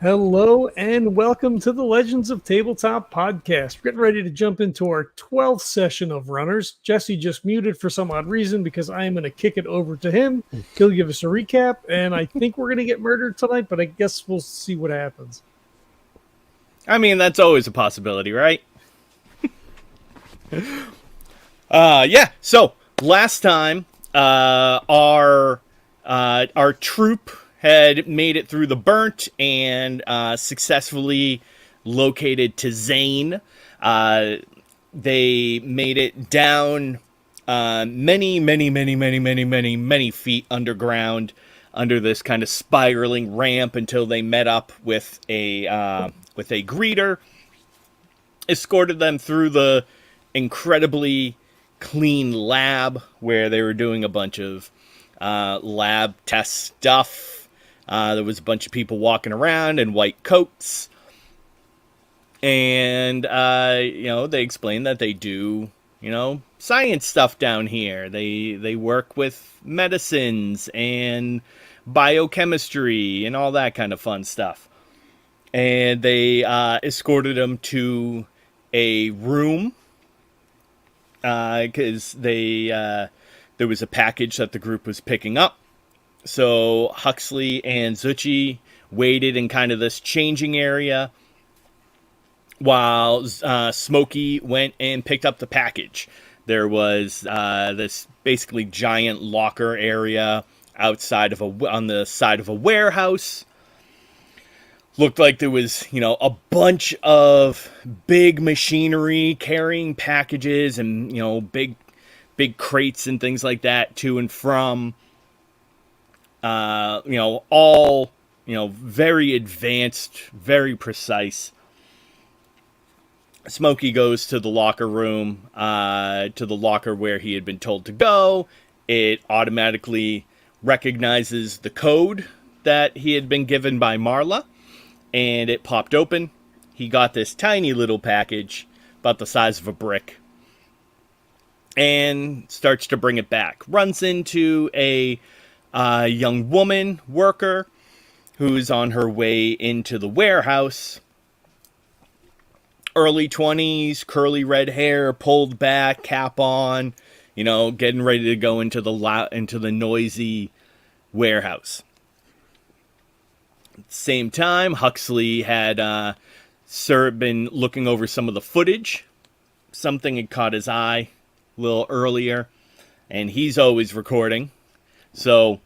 Hello and welcome to the Legends of Tabletop podcast. We're getting ready to jump into our 12th session of Runners. Jesse just muted for some odd reason because I am going to kick it over to him. He'll give us a recap, and I think we're going to get murdered tonight, but I guess we'll see what happens. I mean, that's always a possibility, right? So last time, our troop had made it through the burnt and successfully located to Zane. They made it down many feet underground under this kind of spiraling ramp until they met up with a greeter. Escorted them through the incredibly clean lab where they were doing a bunch of lab test stuff. There was a bunch of people walking around in white coats. And, they explained that they do, science stuff down here. They work with medicines and biochemistry and all that kind of fun stuff. And they escorted them to a room because there was a package that the group was picking up. So Huxley and Zuchy waited in kind of this changing area while Smokey went and picked up the package. There was this basically giant locker area outside of on the side of a warehouse. Looked like there was, a bunch of big machinery carrying packages and, big crates and things like that to and from. All, very advanced, very precise. Smokey goes to the locker room, to the locker where he had been told to go. It automatically recognizes the code that he had been given by Marla, and it popped open. He got this tiny little package, about the size of a brick, and starts to bring it back. Runs into a young woman worker who's on her way into the warehouse. Early 20s, curly red hair, pulled back, cap on, getting ready to go into the noisy warehouse. At the same time, Huxley had been looking over some of the footage. Something had caught his eye a little earlier, and he's always recording. So,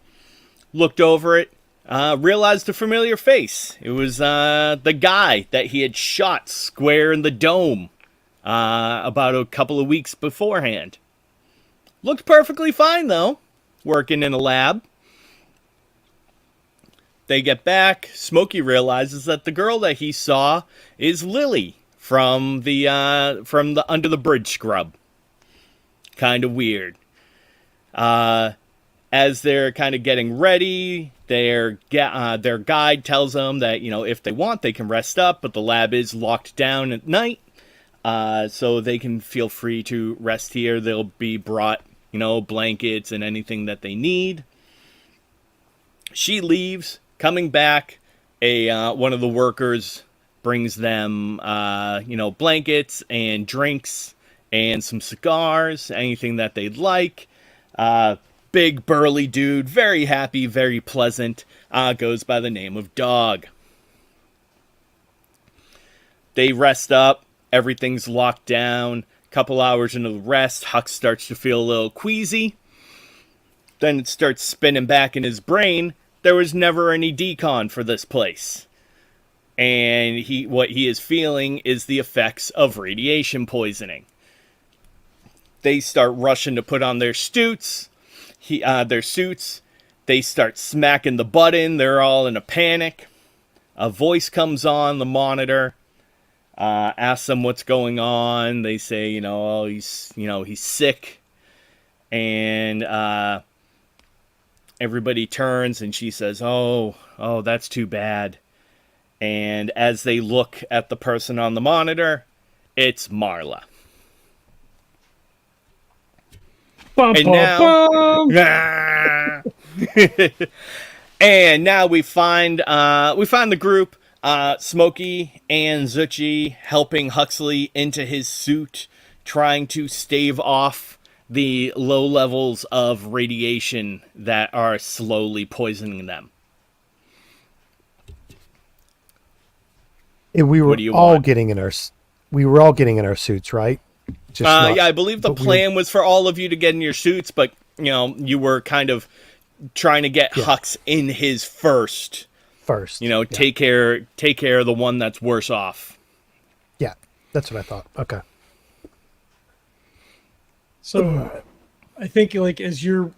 looked over it, realized a familiar face. It was the guy that he had shot square in the dome about a couple of weeks beforehand. Looked perfectly fine, though, working in a lab. They get back. Smokey realizes that the girl that he saw is Lily from the Under the Bridge scrub. Kind of weird. As they're kind of getting ready, their guide tells them that, if they want, they can rest up, but the lab is locked down at night, so they can feel free to rest here. They'll be brought, blankets and anything that they need. She leaves. Coming back, one of the workers brings them, blankets and drinks and some cigars, anything that they'd like. Big burly dude, very happy, very pleasant, goes by the name of Dog. They rest up, everything's locked down. Couple hours into the rest, Hux starts to feel a little queasy. Then it starts spinning back in his brain. There was never any decon for this place. And what he is feeling is the effects of radiation poisoning. They start rushing to put on their suits. They start smacking the button. They're all in a panic. A voice comes on the monitor. Asks them what's going on. They say, he's sick. And everybody turns and she says, oh, that's too bad. And as they look at the person on the monitor, it's Marla. Bum, And bum, now, bum. and now we find the group Smokey and Zuchy helping Huxley into his suit, trying to stave off the low levels of radiation that are slowly poisoning them. And we were all getting in our suits, right? Yeah, I believe the plan was for all of you to get in your suits, but you were kind of trying to get Hux in his first. Take care of the one that's worse off. Yeah, that's what I thought. Okay. So I think as you're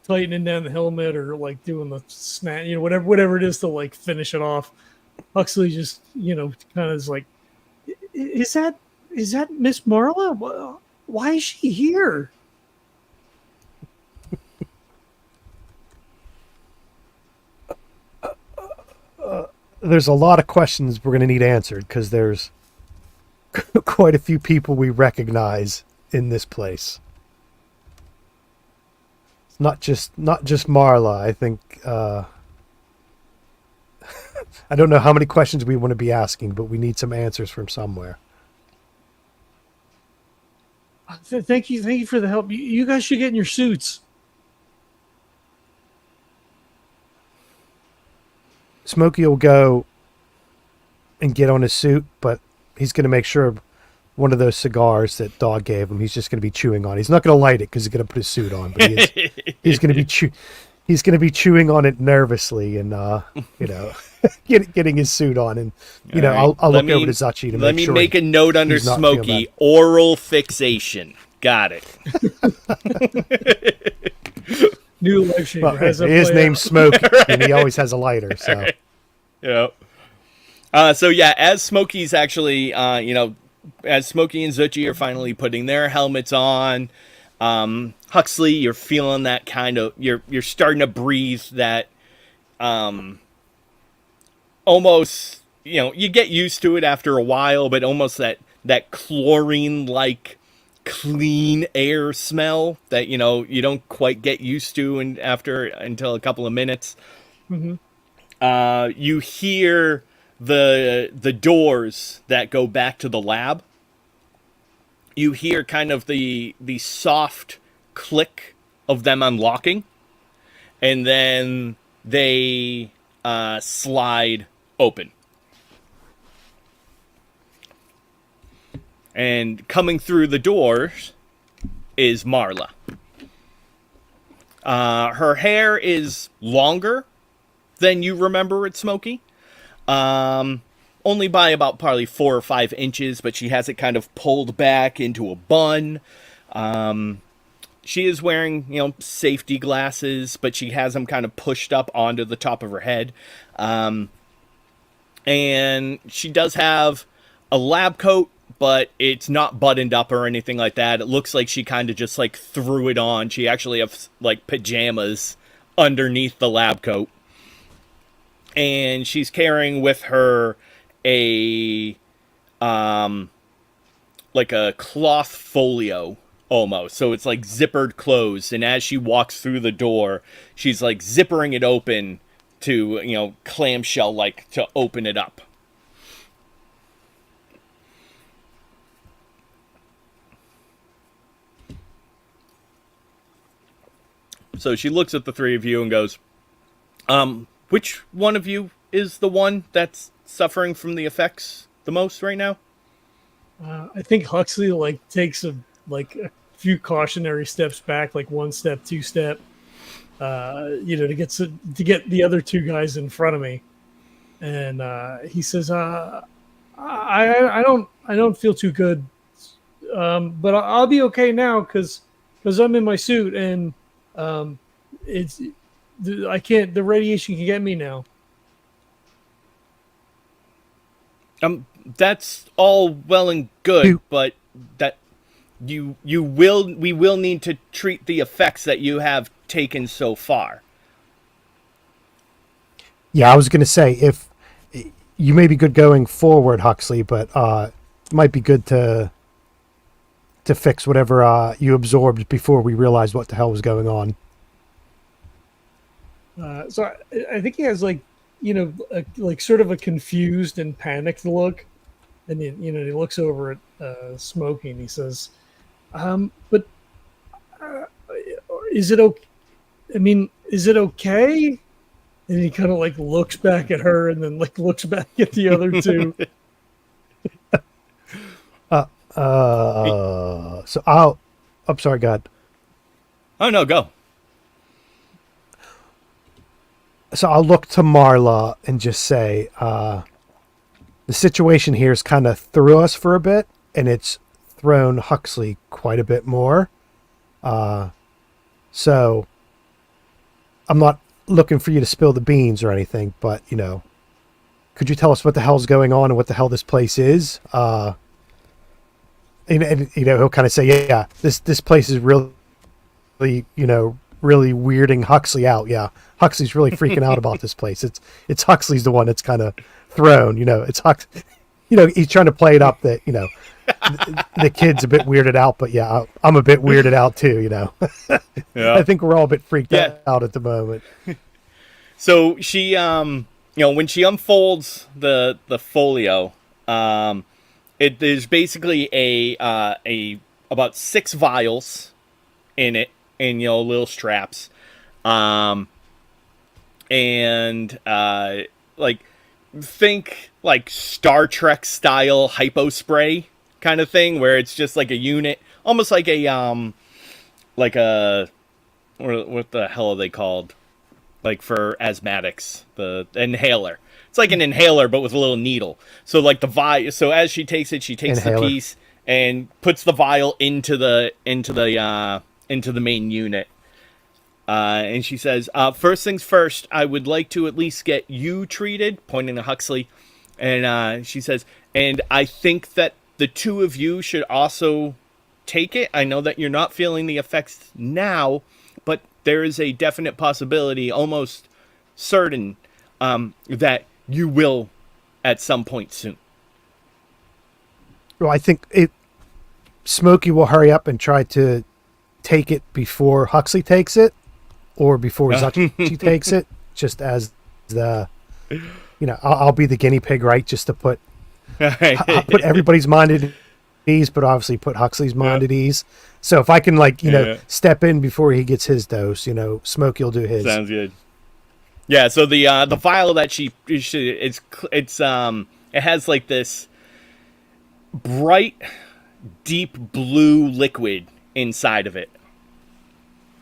tightening down the helmet or doing the snap, whatever it is to finish it off, Huxley just kind of is like, is that Miss Marla? Why is she here? There's a lot of questions we're going to need answered because there's quite a few people we recognize in this place. It's not just Marla. I think I don't know how many questions we want to be asking, but we need some answers from somewhere. Thank you for the help. You guys should get in your suits. Smokey will go and get on his suit, but he's going to make sure one of those cigars that Dog gave him, he's just going to be chewing on. He's not going to light it because he's going to put his suit on, but he's going to be chewing on it nervously and getting his suit on. And right. I'll look over to Zuchy to make sure. Let me make a note under Smokey: oral fixation. Got it. New life shaver. His name's Smokey, and he always has a lighter. So, right. Yeah. As Smokey's actually, as Smokey and Zuchy are finally putting their helmets on, Huxley, you're feeling that kind of, you're starting to breathe that, almost, you get used to it after a while, but almost that chlorine-like clean air smell that you don't quite get used to until a couple of minutes. Mm-hmm. You hear the doors that go back to the lab. You hear kind of the soft click of them unlocking, and then they slide open. And coming through the doors is Marla. Her hair is longer than you remember it, Smokey. Only by about probably 4 or 5 inches, but she has it kind of pulled back into a bun. She is wearing, safety glasses, but she has them kind of pushed up onto the top of her head. And she does have a lab coat, but it's not buttoned up or anything like that. It looks like she kind of just threw it on. She actually has pajamas underneath the lab coat. And she's carrying with her a cloth folio almost. So it's zippered closed. And as she walks through the door, she's zippering it open to, clamshell to open it up. So she looks at the three of you and goes, which one of you is the one that's suffering from the effects the most right now? I think Huxley takes a few cautionary steps back, 1 step, 2 step, to get the other 2 guys in front of me. And he says, I don't feel too good, but I'll be okay now because I'm in my suit and the radiation can get me now. That's all well and good, but that we will need to treat the effects that you have taken so far. Yeah, I was going to say, if you may be good going forward, Huxley, but it might be good to fix whatever you absorbed before we realized what the hell was going on. So I think he has like sort of a confused and panicked look, and he looks over at Smokey and he says, "But is it okay? I mean, is it okay?" And he kind of like looks back at her and then like looks back at the other two. I'm sorry, God. Oh no, go. So I'll look to Marla and just say, the situation here is kind of threw us for a bit, and it's thrown Huxley quite a bit more. So I'm not looking for you to spill the beans or anything, but, could you tell us what the hell's going on and what the hell this place is? And he'll kind of say, yeah, this place is really, really weirding Huxley out. Yeah, Huxley's really freaking out about this place. It's Huxley's the one that's kind of thrown. It's he's trying to play it up that the kid's a bit weirded out, but yeah, I'm a bit weirded out too. Yeah. I think we're all a bit freaked out at the moment. So she, when she unfolds the folio, there's basically a about 6 vials in it, in little straps, and like think like Star Trek style hypo spray kind of thing, where it's just like a unit, almost like a what the hell are they called? Like for asthmatics, the inhaler. It's like an inhaler, but with a little needle. So like so as she takes it, she takes Inhaler. the piece and puts the vial into the main unit. And she says, first things first, I would like to at least get you treated, pointing to Huxley. And she says, and I think that the 2 of you should also take it. I know that you're not feeling the effects now, but there is a definite possibility, almost certain, that you will at some point soon. Well, I think Smokey will hurry up and try to take it before Huxley takes it, or before Zuchy takes it, just as I'll be the guinea pig, right? Just to put everybody's mind at ease, but obviously put Huxley's mind at ease. So if I can step in before he gets his dose, Smokey will do his. Sounds good. Yeah, so the vial that it has like this bright, deep blue liquid inside of it.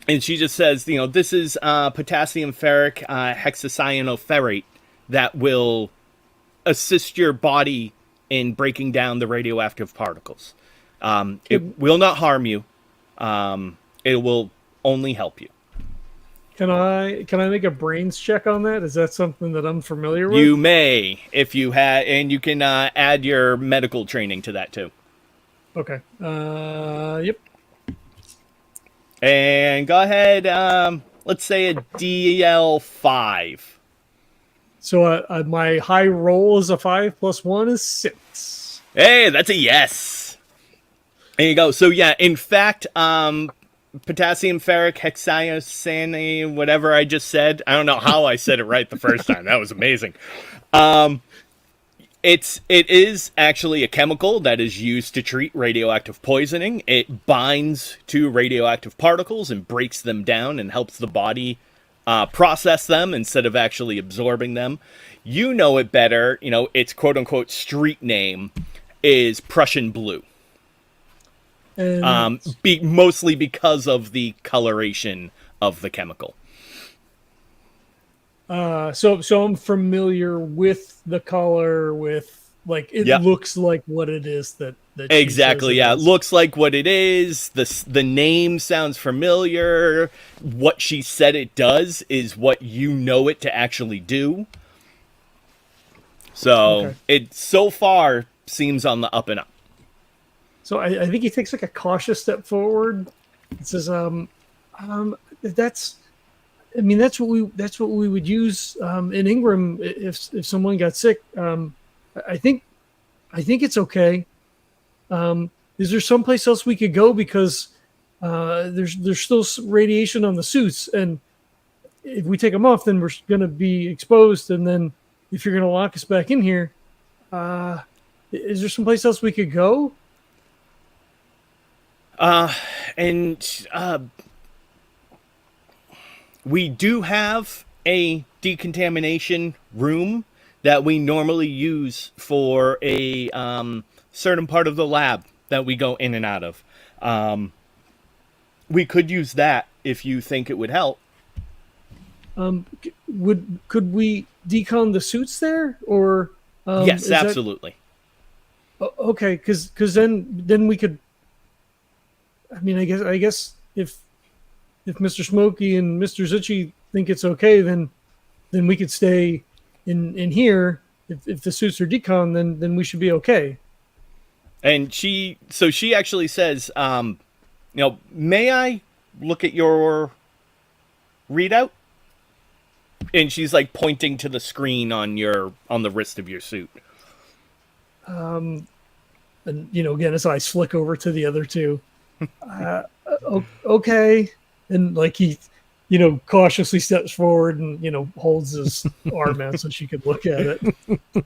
And she just says, this is potassium ferric hexacyanoferrate that will assist your body in breaking down the radioactive particles. It will not harm you. It will only help you. Can I make a brains check on that? Is that something that I'm familiar with? You may, if you had, and you can add your medical training to that too. Okay. Yep. And go ahead. Let's say a DL5. So my high roll is a 5 + 1 is 6. Hey, that's a yes. There you go. So yeah, in fact, potassium ferric hexacyanoferrate, whatever I just said. I don't know how I said it right the first time. That was amazing. It is actually a chemical that is used to treat radioactive poisoning. It binds to radioactive particles and breaks them down and helps the body process them instead of actually absorbing them. You know it better. Its quote-unquote street name is Prussian blue. Mostly because of the coloration of the chemical. So I'm familiar with the color, with like it looks like what it is that exactly. Yeah, it looks like what it is. The name sounds familiar. What she said it does is what you know it to actually do. So it so far seems on the up and up. So I think he takes like a cautious step forward. It says, that's what we would use in Ingram if someone got sick. I think it's okay. Is there someplace else we could go, because there's still radiation on the suits, and if we take them off, then we're going to be exposed. And then if you're going to lock us back in here, is there someplace else we could go? We do have a decontamination room that we normally use for a certain part of the lab that we go in and out of. We could use that if you think it would help. Could we decon the suits there, or Yes, absolutely. Okay, because then we could. I mean, I guess if Mr. Smokey and Mr. Zuchy think it's okay, then we could stay in here. If the suits are decon, then we should be okay. And she actually says, may I look at your readout? And she's like pointing to the screen on the wrist of your suit. And again, as I flick over to the other two, okay, and like he, cautiously steps forward and holds his arm out so she could look at it.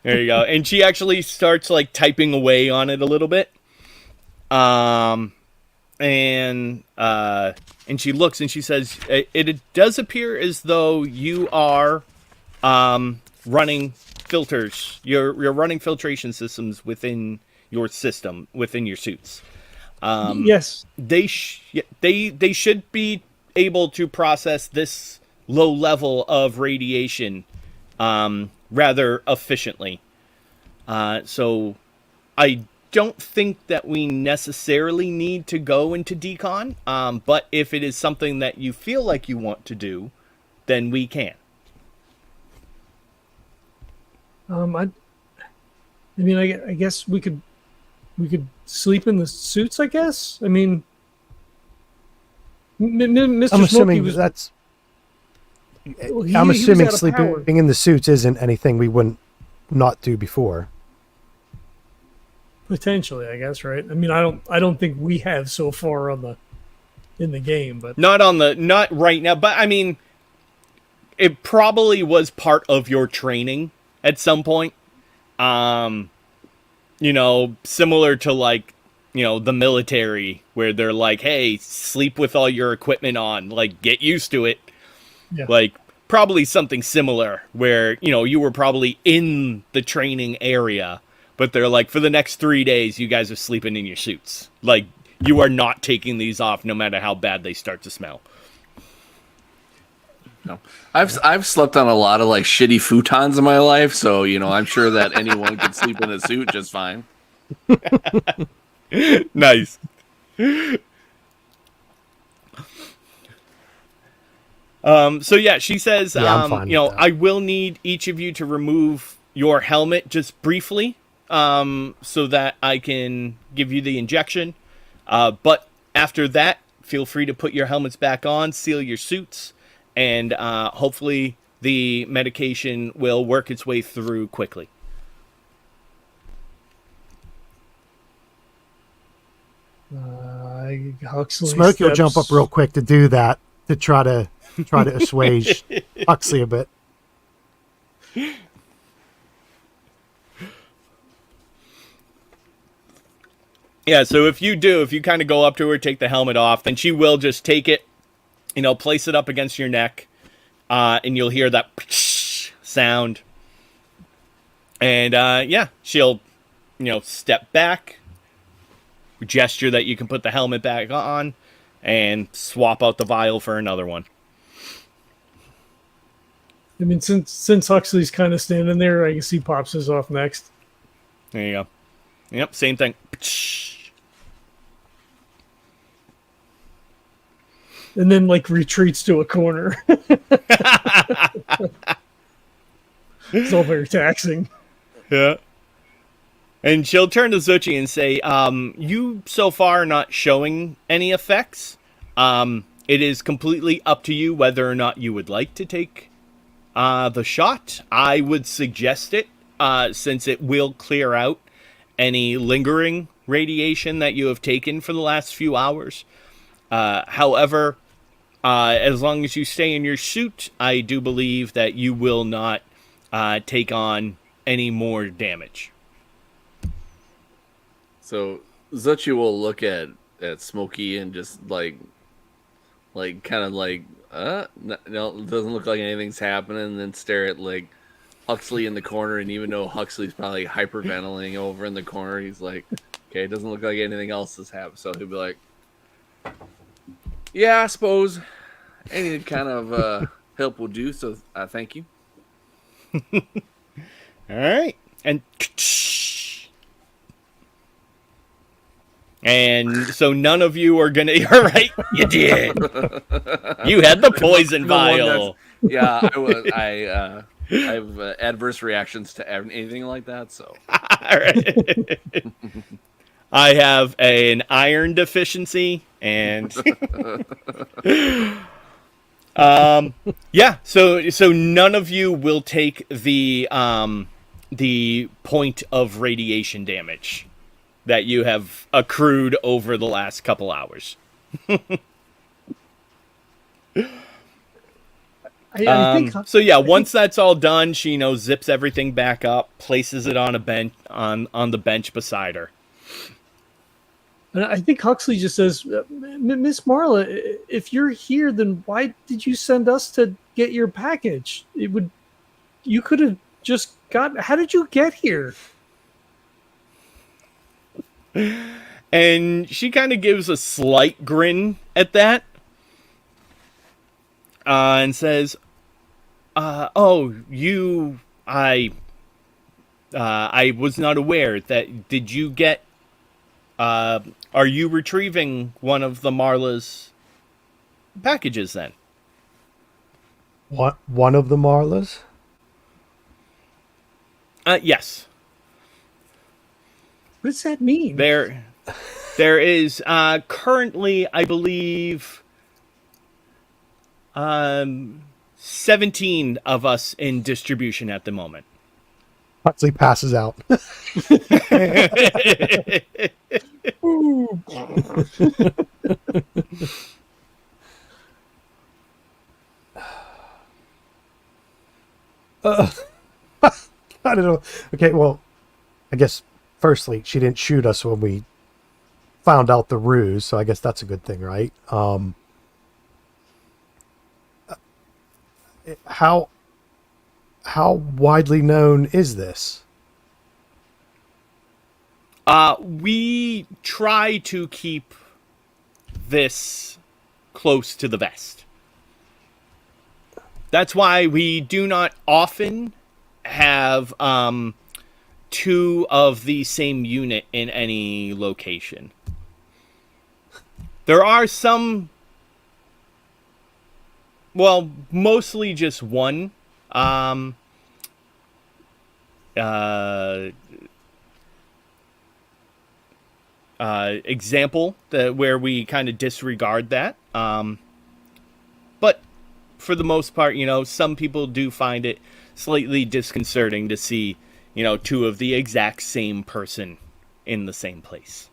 There you go. And she actually starts like typing away on it a little bit. And she looks and she says, it does appear as though you are running filters. You're running filtration systems within your system, within your suits. Yes. They should be able to process this low level of radiation rather efficiently. So I don't think that we necessarily need to go into decon, but if it is something that you feel like you want to do, then we can. I guess we could sleep in the suits. I guess. I mean, Mr. I'm Smokey assuming was. that's. He I'm was assuming out of sleeping power. in the suits isn't anything we wouldn't not do before. Potentially, I guess, right? I mean, I don't think we have so far in the game, but Not right now, but I mean, it probably was part of your training at some point. Similar to like, the military where they're like, hey, sleep with all your equipment on, like get used to it. yeah. Like probably something similar where, you were probably in the training area, but they're like, for the next 3 days, you guys are sleeping in your suits. Like you are not taking these off no matter how bad they start to smell. No. I've slept on a lot of like shitty futons in my life, so I'm sure that anyone could sleep in a suit just fine. Nice. So yeah, she says, Yeah, I'm fine with that. I will need each of you to remove your helmet just briefly, so that I can give you the injection. But after that, feel free to put your helmets back on, seal your suits, and hopefully the medication will work its way through quickly. Huxley Smokey will jump steps- up real quick to do that to try to assuage Huxley a bit. Yeah, so if you kind of go up to her, take the helmet off, then she will just take it, place it up against your neck, and you'll hear that sound. And she'll, step back, gesture that you can put the helmet back on, and swap out the vial for another one. I mean, since Huxley's kind of standing there, I guess he pops his off next. There you go. Yep, same thing. And then like retreats to a corner. It's all very taxing. Yeah. And she'll turn to Zuchy and say, you so far are not showing any effects. It is completely up to you whether or not you would like to take the shot. I would suggest it, since it will clear out any lingering radiation that you have taken for the last few hours. However, as long as you stay in your suit, I do believe that you will not take on any more damage. So Zuchy will look at Smokey and just kind of no, it doesn't look like anything's happening. And then stare at like Huxley in the corner, and even though Huxley's probably hyperventilating over in the corner, he's like, okay, it doesn't look like anything else has happened. So he'll be like, yeah, I suppose any kind of help will do. So thank you. All right, and so none of you are gonna. All right, you did. You had the poison vial. Yeah, I was. I have adverse reactions to anything like that. So. All right. I have an iron deficiency, and yeah. So none of you will take the point of radiation damage that you have accrued over the last couple hours. I think so yeah, once that's all done, she zips everything back up, places it on a bench on the bench beside her. And I think Huxley just says, Miss Marla, if you're here, then why did you send us to get your package? You could have just how did you get here? And she kind of gives a slight grin at that. And says, I was not aware that, did you get, are you retrieving one of the Marla's packages then? What, one of the Marlas? Yes. What does that mean? There is, currently, I believe, 17 of us in distribution at the moment. Huxley passes out. I don't know. Okay, well, I guess firstly, she didn't shoot us when we found out the ruse, so I guess that's a good thing, right? How widely known is this? We try to keep this close to the vest. That's why we do not often have two of the same unit in any location. There are some, well, mostly just one example where we kind of disregard that. But for the most part, some people do find it slightly disconcerting to see, two of the exact same person in the same place.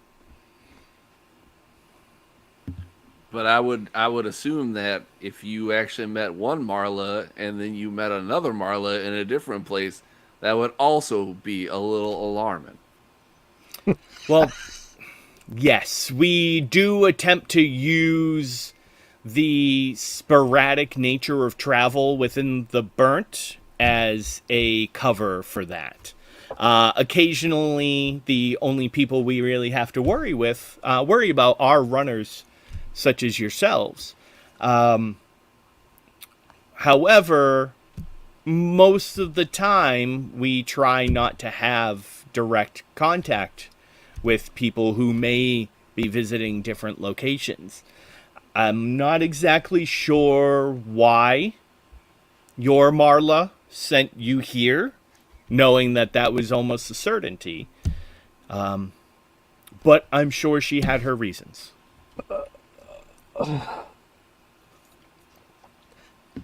But I would assume that if you actually met one Marla and then you met another Marla in a different place, that would also be a little alarming. Well, yes, we do attempt to use the sporadic nature of travel within the burnt as a cover for that. Occasionally, the only people we really have to worry about are runners such as yourselves. However, most of the time, we try not to have direct contact with people who may be visiting different locations. I'm not exactly sure why your Marla sent you here, knowing that was almost a certainty. But I'm sure she had her reasons.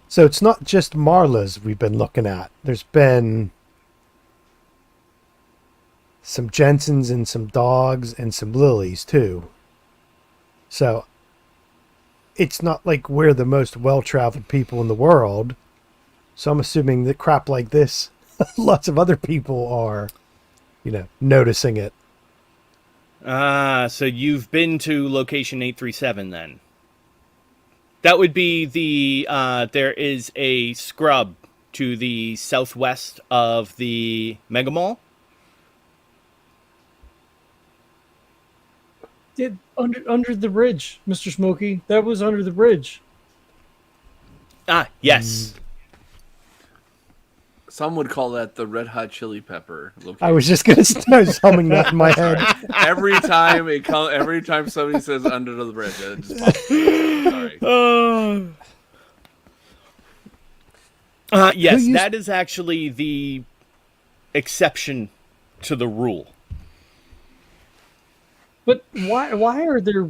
So it's not just Marlas we've been looking at. There's been some Jensens and some dogs and some lilies too. So it's not like we're the most well-traveled people in the world. So I'm assuming that crap like this, lots of other people are, noticing it. So you've been to location 837 then. That would be there is a scrub to the southwest of the Mega Mall. Under the bridge, Mr. Smokey. That was under the bridge. Ah, yes. Some would call that the Red Hot Chili Pepper location. I was just going to I was humming that in my head. Every time somebody says under the bridge, it just pops. Sorry. Yes, that is actually the exception to the rule. But why are there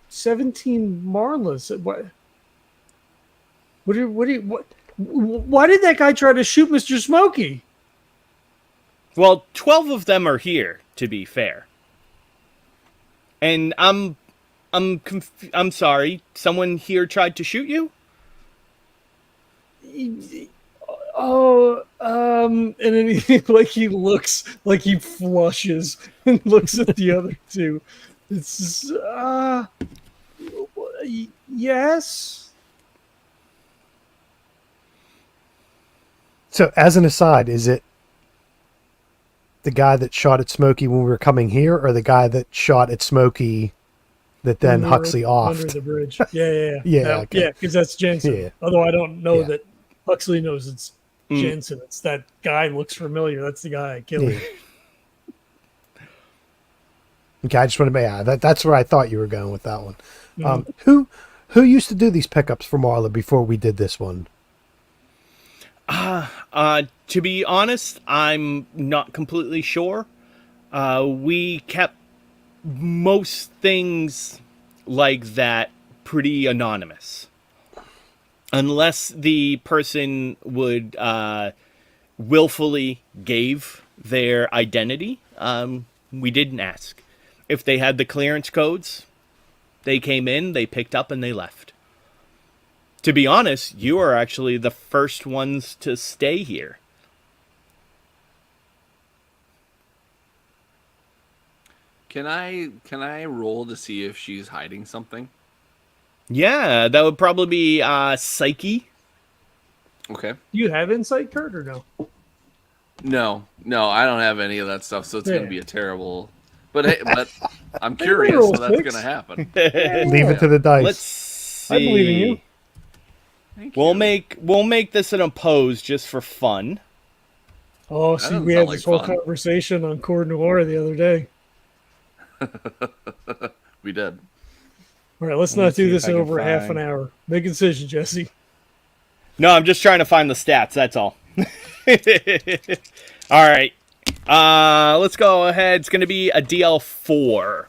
17 Marlas? Why did that guy try to shoot Mr. Smokey? Well, 12 of them are here, to be fair. And I'm sorry. Someone here tried to shoot you? And then he looks like he flushes and looks at the other two. It's yes. So as an aside, is it the guy that shot at Smokey when we were coming here, or the guy that shot at Smokey that then Huxley offed? Under the bridge. Yeah. Yeah, because that's Jensen. Yeah. Although I don't know that Huxley knows it's Jensen. It's that guy looks familiar. That's the guy I killed. Yeah. Okay, I just want to make that's where I thought you were going with that one. Who used to do these pickups for Marla before we did this one? To be honest, I'm not completely sure. We kept most things like that pretty anonymous. Unless the person would willfully gave their identity, we didn't ask. If they had the clearance codes, they came in, they picked up, and they left. To be honest, you are actually the first ones to stay here. Can I roll to see if she's hiding something? Yeah, that would probably be Psyche. Okay. Do you have insight, Kurt, or no? No, I don't have any of that stuff, so it's gonna be a terrible. But hey, I'm Hey, curious, roll so that's six. gonna happen. Leave it to the dice. Let's see. I believe in you. Thank We'll you. make this an oppose just for fun. Oh, That see, doesn't we had sound this like whole fun. conversation on Cord Noir the other day. We did. All right, let's Let me not do see this if I in can over half an find- hour. Make a decision, Jesse. No, I'm just trying to find the stats. That's all. All right. Let's go ahead. It's going to be a DL4.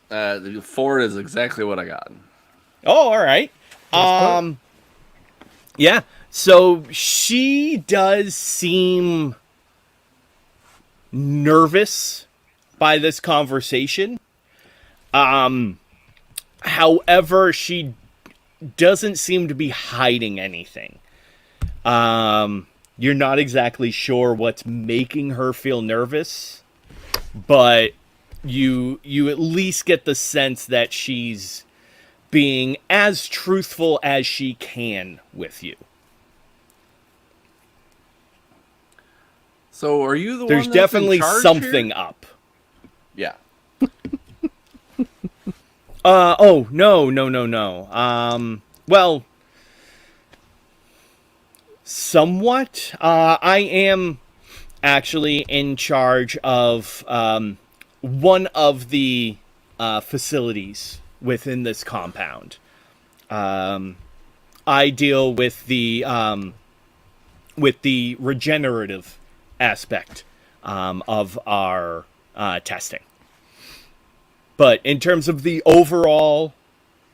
The 4 is exactly what I got. Oh, all right. Yeah. So she does seem nervous by this conversation. However, she doesn't seem to be hiding anything. You're not exactly sure what's making her feel nervous, but you at least get the sense that she's being as truthful as she can with you. So, are you the There's one that's definitely in charge something here? up. Yeah. Oh, no. Well, somewhat. I am actually in charge of one of the facilities within this compound. I deal with the regenerative aspect of our testing. But in terms of the overall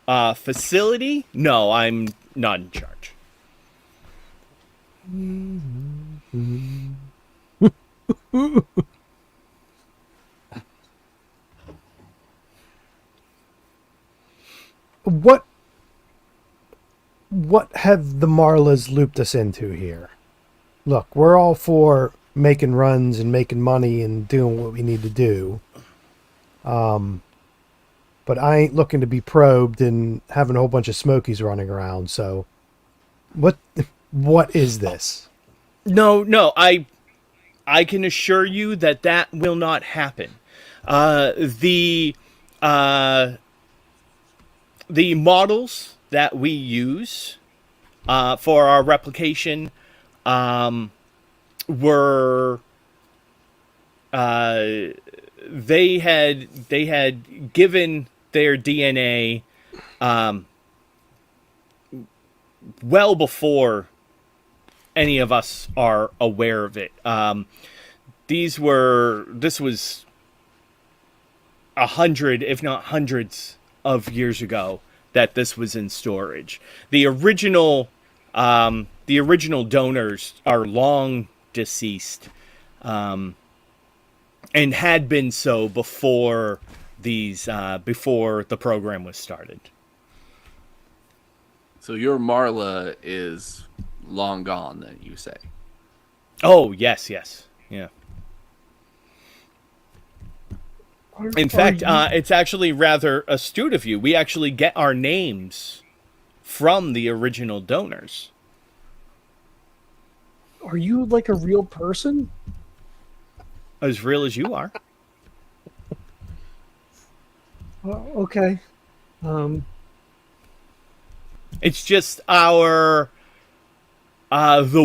facility, no, I'm not in charge. have the Marlas looped us into here? Look, we're all for making runs and making money and doing what we need to do. But I ain't looking to be probed and having a whole bunch of Smokies running around. So, what is this? No, I can assure you that that will not happen. The models that we use for our replication were they had given their DNA well before any of us are aware of it. This was 100, if not hundreds of years ago that this was in storage. The original donors are long deceased, and had been so before before the program was started. So your Marla is long gone, then, you say? Oh, yes. Yeah. In fact, it's actually rather astute of you. We actually get our names from the original donors. Are you like a real person? As real as you are. Okay. It's just the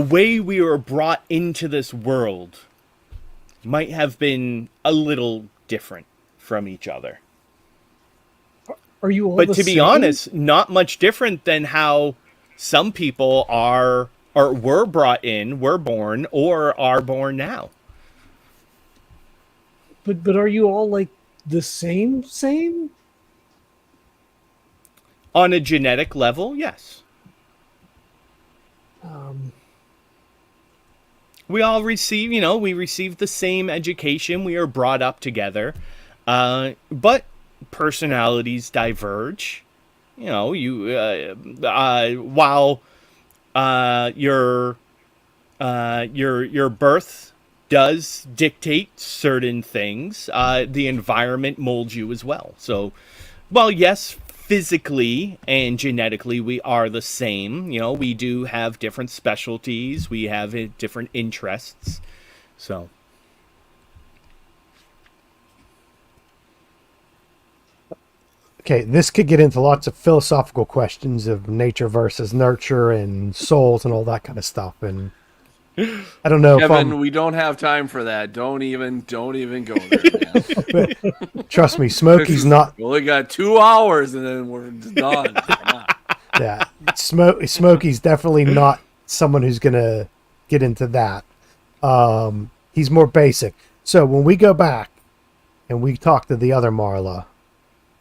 way we were brought into this world might have been a little different from each other. Are you all But the to be same? honest, not much different than how some people are or were brought in, were born, or are born now. But are you all like the same? On a genetic level, yes. We all receive, we receive the same education. We are brought up together. But personalities diverge. While your birth does dictate certain things, the environment molds you as well. So, while yes, physically and genetically we are the same, we do have different specialties, we have different interests. So Okay, this could get into lots of philosophical questions of nature versus nurture and souls and all that kind of stuff. And I don't know Kevin, we don't have time for that. Don't even go there, man. Trust me, Smokey's not. We only got 2 hours and then we're done. Come on. Yeah, Smokey's definitely not someone who's gonna get into that. He's more basic. So when we go back and we talk to the other Marla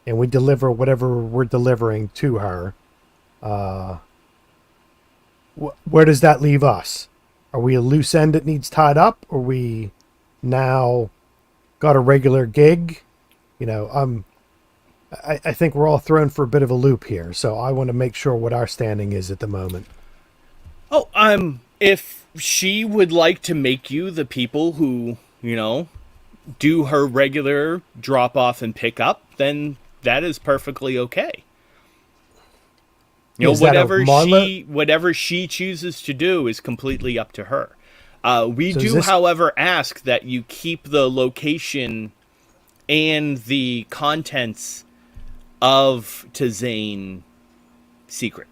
and we deliver whatever we're delivering to her, where does that leave us? Are we a loose end that needs tied up? Or we now got a regular gig? I think we're all thrown for a bit of a loop here. So I want to make sure what our standing is at the moment. Oh, if she would like to make you the people who, do her regular drop off and pick up, then that is perfectly okay. Whatever she chooses to do is completely up to her. We do, however, ask that you keep the location and the contents of Tazane secret.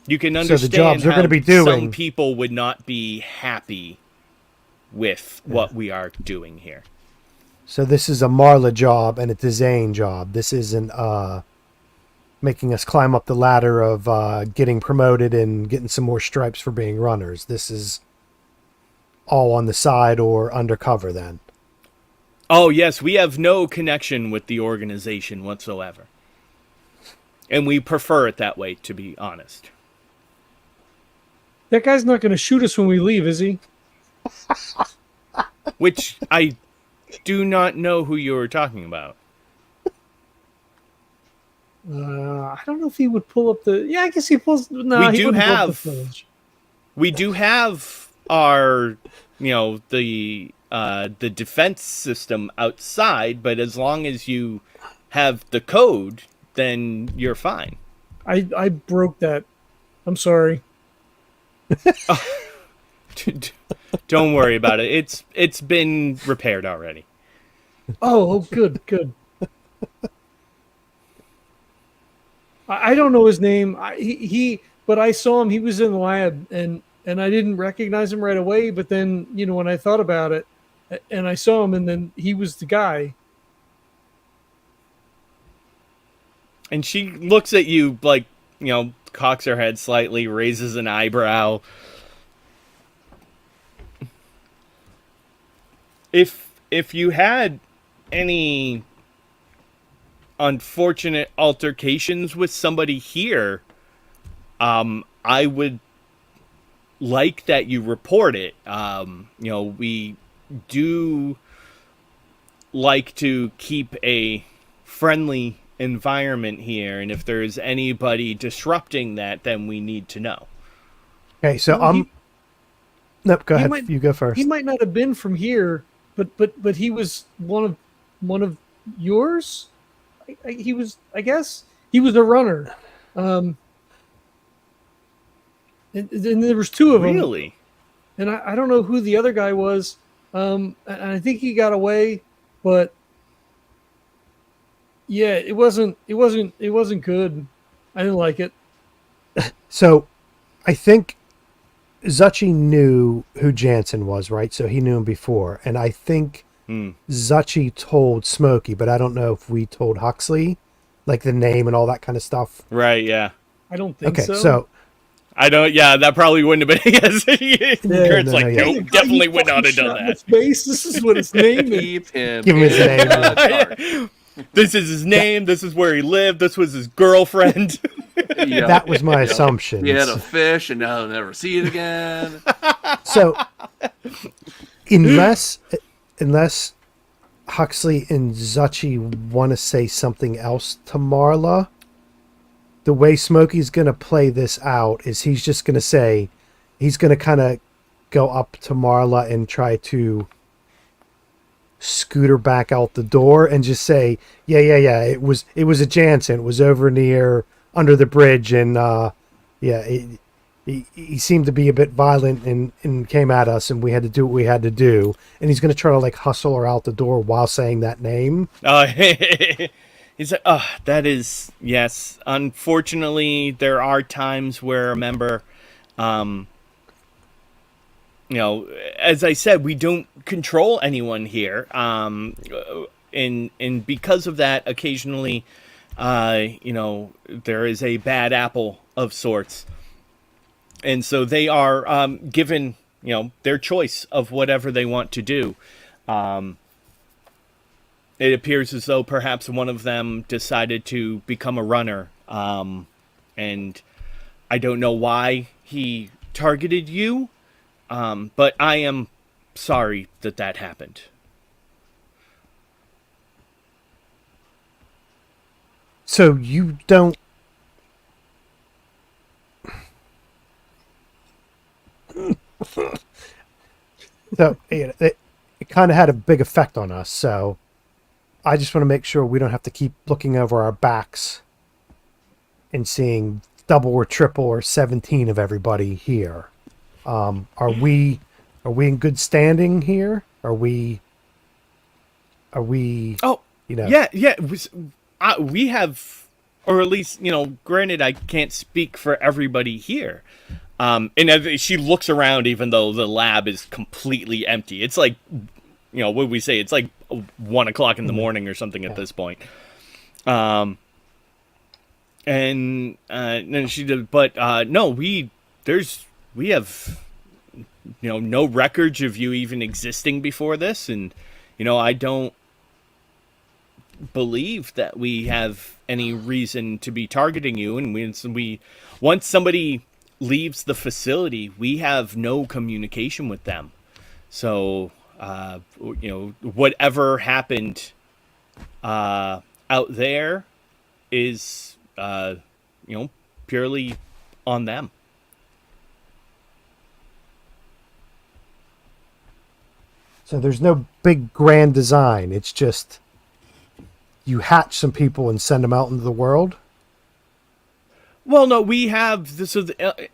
You can understand the jobs they're how going to be doing, some people would not be happy with what we are doing here. So this is a Marla job and a Tazane job. This isn't making us climb up the ladder of getting promoted and getting some more stripes for being runners. This is all on the side or undercover then. Oh, yes, we have no connection with the organization whatsoever. And we prefer it that way, to be honest. That guy's not going to shoot us when we leave, is he? Which I do not know who you are talking about. I don't know if he would pull up the. Yeah, I guess he pulls. No, he wouldn't pull up the footage. We do have our, the defense system outside, but as long as you have the code, then you're fine. I broke that. I'm sorry. Don't worry about it. It's been repaired already. Oh, good. I don't know his name. But I saw him. He was in the lab, and I didn't recognize him right away. But then, when I thought about it, and I saw him, and then he was the guy. And she looks at you like, cocks her head slightly, raises an eyebrow. If you had any unfortunate altercations with somebody here, I would like that you report it. We do like to keep a friendly environment here, and if there's anybody disrupting that, then we need to know. Okay, so nope, go ahead. You go first. He might not have been from here, but he was one of yours. He was, I guess, he was a runner. And there was two of them. Really? And I don't know who the other guy was. And I think he got away, but yeah, it wasn't good. I didn't like it. So I think Zuchy knew who Jansen was, right? So he knew him before. And I think Zuchy told Smokey, but I don't know if we told Huxley, like the name and all that kind of stuff. Right, yeah. I don't think so. Okay, so I don't. Yeah, that probably wouldn't have been. Yes, Kurt's nope, definitely would not have done that. This is what his name is. Give him his name. This is his name. This is where he lived. This was his girlfriend. That was my assumption. He had a fish, and now he'll never see it again. So, unless Huxley and Zuchy want to say something else to Marla, the way Smokey's going to play this out is he's just going to say, he's going to kind of go up to Marla and try to scoot her back out the door and just say, yeah, it was a Jansen. It was over near under the bridge, and he seemed to be a bit violent and came at us, and we had to do what we had to do. And he's going to try to like hustle her out the door while saying that name. He's like, that is, yes. Unfortunately, there are times where a member, as I said, we don't control anyone here. And because of that, occasionally, there is a bad apple of sorts. And so they are given, their choice of whatever they want to do. It appears as though perhaps one of them decided to become a runner. And I don't know why he targeted you, but I am sorry that happened. So you don't... So it kind of had a big effect on us, so I just want to make sure we don't have to keep looking over our backs and seeing double or triple or 17 of everybody here. Are we in good standing here? Are we? Oh, yeah. We have, or at least, granted, I can't speak for everybody here. And as she looks around, even though the lab is completely empty. It's like, what would we say? It's like 1 o'clock in the morning or something at this point. And then she did, but no, we have, no records of you even existing before this, and I don't believe that we have any reason to be targeting you. And we once somebody leaves the facility, we have no communication with them. So, whatever happened out there is, purely on them. So there's no big grand design. It's just you hatch some people and send them out into the world. Well, no, we have this.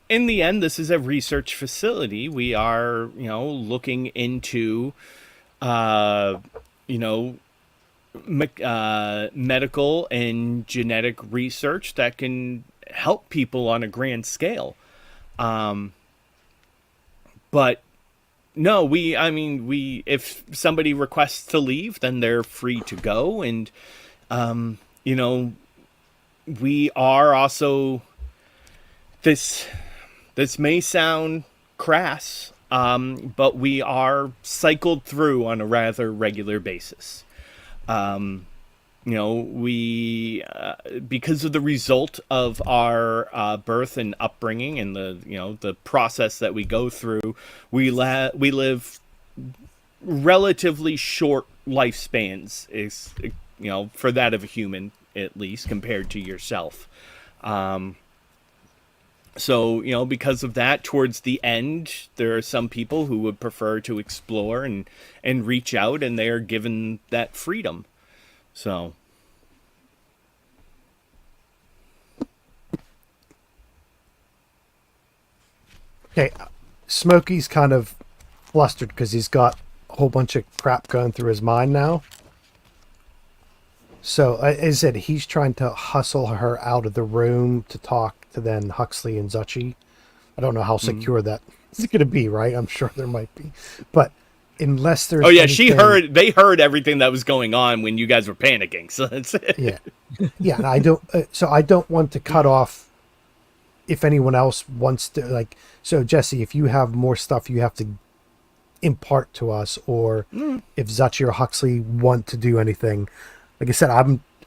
In the end, this is a research facility. We are, looking into, uh, you know, medical and genetic research that can help people on a grand scale. But no, if somebody requests to leave, then they're free to go. And, you know, we are also, this may sound crass, but we are cycled through on a rather regular basis. We because of the result of our birth and upbringing and the process that we go through, we live relatively short lifespans, is for that of a human, at least compared to yourself. So, because of that, towards the end, there are some people who would prefer to explore and reach out, and they are given that freedom. So. Okay, Smokey's kind of flustered because he's got a whole bunch of crap going through his mind now. So, as I said, he's trying to hustle her out of the room to talk to then Huxley and Zuchy. I don't know how secure that is going to be, right? I'm sure there might be. But unless there's... Oh, yeah, they heard everything that was going on when you guys were panicking. So that's it. Yeah. Yeah, and I don't want to cut off if anyone else wants to, so Jesse, if you have more stuff you have to impart to us, or if Zuchy or Huxley want to do anything, like I said,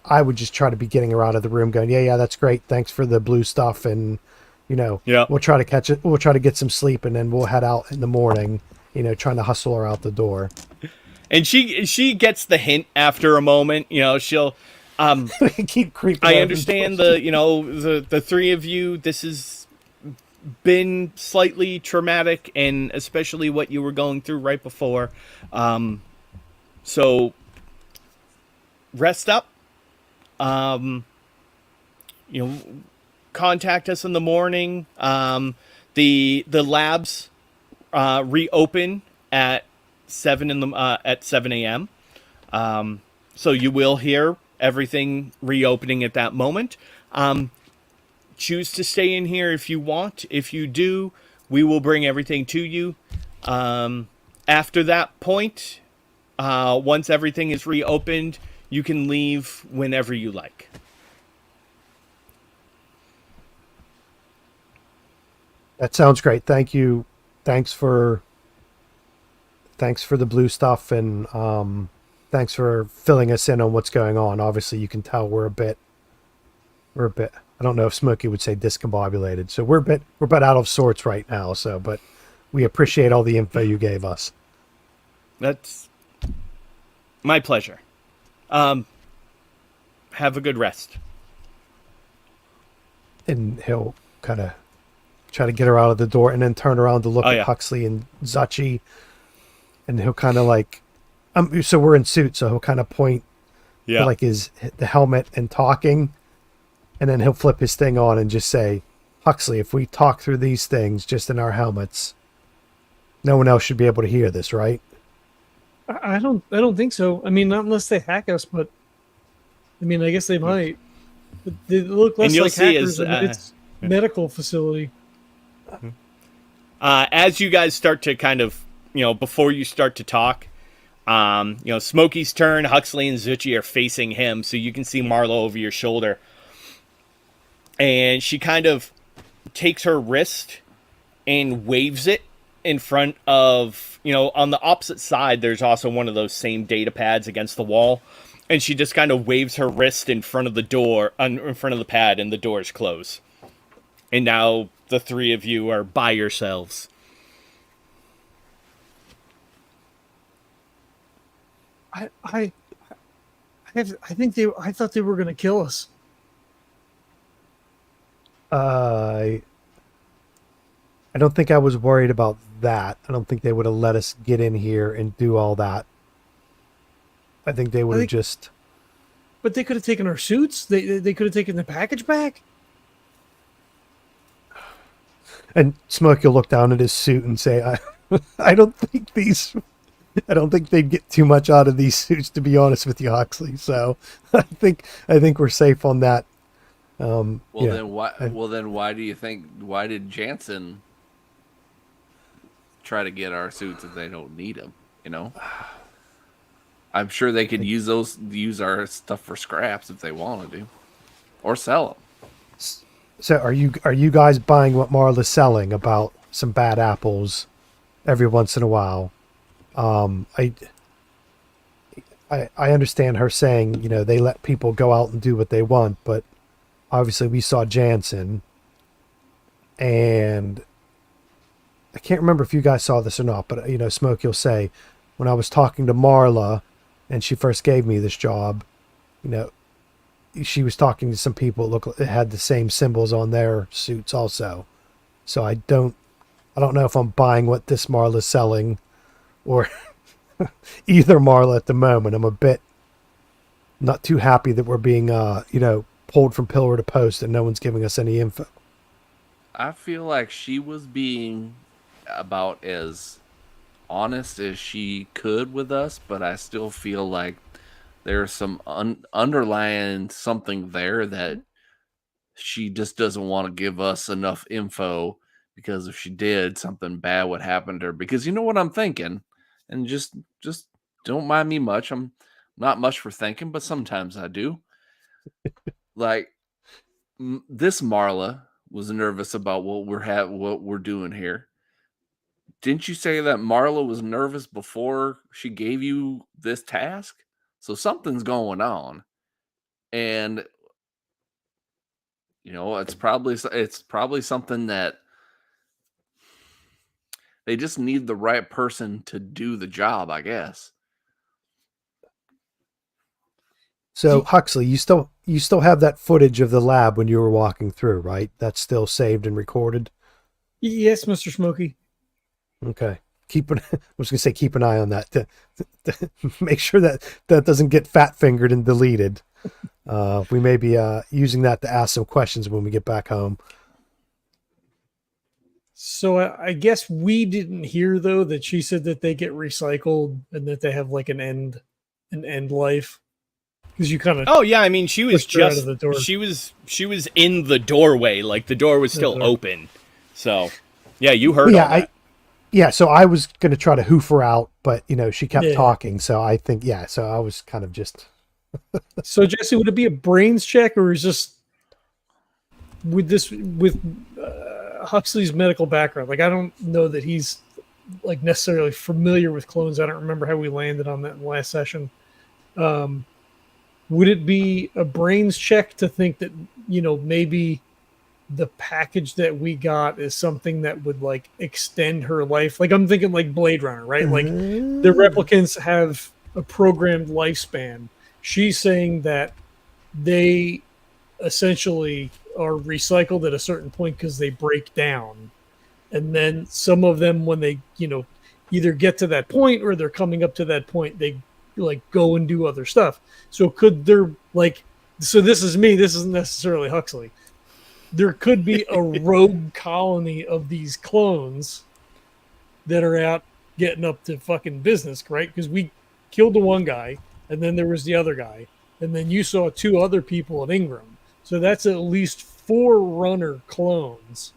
I would just try to be getting her out of the room going, yeah, that's great. Thanks for the blue stuff. And, we'll try to catch it. We'll try to get some sleep, and then we'll head out in the morning, trying to hustle her out the door. And she gets the hint after a moment, she'll, keep creeping. I understand the three of you, this has been slightly traumatic, and especially what you were going through right before. So rest up. Contact us in the morning. The labs reopen at 7 a.m. So you will hear everything reopening at that moment. Choose to stay in here if you want. If you do, we will bring everything to you. After that point, once everything is reopened, you can leave whenever you like. That sounds great. Thank you. Thanks for the blue stuff, and thanks for filling us in on what's going on. Obviously, you can tell we're a bit. I don't know if Smokey would say discombobulated. So we're a bit out of sorts right now. So, but we appreciate all the info you gave us. That's my pleasure. Have a good rest. And he'll kind of try to get her out of the door, and then turn around to look at Huxley and Zuchy, and he'll kind of so we're in suits, so he'll kind of point to the helmet and talking, and then he'll flip his thing on and just say, Huxley, if we talk through these things just in our helmets, no one else should be able to hear this, right? I don't think so. I mean, not unless they hack us, but I mean, I guess they might. But they look less like hackers in its medical facility. As you guys start to kind of, before you start to talk, Smokey's turn, Huxley and Zuchy are facing him, so you can see Marlo over your shoulder. And she kind of takes her wrist and waves it in front of, on the opposite side, there's also one of those same data pads against the wall. And she just kind of waves her wrist in front of the door, in front of the pad, and the doors close. And now the three of you are by yourselves. I thought they were going to kill us. I don't think I was worried about that. I don't think they would have let us get in here and do all that. I think they would have just. But they could have taken our suits. They could have taken the package back. And Smokey will look down at his suit and say, I don't think they'd get too much out of these suits, to be honest with you, Huxley. So I think we're safe on that. Then why do you think? Why did Jansen try to get our suits if they don't need them? You know, I'm sure they could use our stuff for scraps if they wanted to, or sell them. So are you guys buying what Marla's selling about some bad apples every once in a while? I understand her saying, they let people go out and do what they want, but obviously we saw Jansen, and I can't remember if you guys saw this or not, but Smokey will say, when I was talking to Marla and she first gave me this job, she was talking to some people that had the same symbols on their suits also. So I don't know if I'm buying what this Marla's selling or either Marla at the moment. I'm a bit not too happy that we're being, pulled from pillar to post and no one's giving us any info. I feel like she was being about as honest as she could with us, but I still feel like there's some underlying something there that she just doesn't want to give us enough info, because if she did, something bad would happen to her. Because you know what I'm thinking, and just don't mind me much. I'm not much for thinking, but sometimes I do. Like this Marla was nervous about what we're doing here. Didn't you say that Marla was nervous before she gave you this task? So something's going on, and it's probably something that they just need the right person to do the job, I guess. So Huxley, you still have that footage of the lab when you were walking through, right? That's still saved and recorded. Yes, Mr. Smokey. Okay. I was going to say keep an eye on that to make sure that doesn't get fat fingered and deleted. We may be using that to ask some questions when we get back home. So I guess we didn't hear though that she said that they get recycled and that they have like an end life. Because you kind of I mean, she was just out of the door. She was in the doorway, like the door was still open. So yeah, you heard all that. So I was going to try to hoof her out, but she kept talking. So I think so I was kind of just. So Jesse, would it be a brains check, or is this with Huxley's medical background? Like, I don't know that he's like necessarily familiar with clones. I don't remember how we landed on that in the last session. Would it be a brains check to think that maybe the package that we got is something that would like extend her life? Like, I'm thinking like Blade Runner, right? Like the replicants have a programmed lifespan. She's saying that they essentially are recycled at a certain point because they break down. And then some of them, when they, either get to that point or they're coming up to that point, they like go and do other stuff. So could there this is me, this isn't necessarily Huxley. There could be a rogue colony of these clones that are out getting up to fucking business, right? Because we killed the one guy, and then there was the other guy, and then you saw 2 other people at Ingram. So that's at least 4 runner clones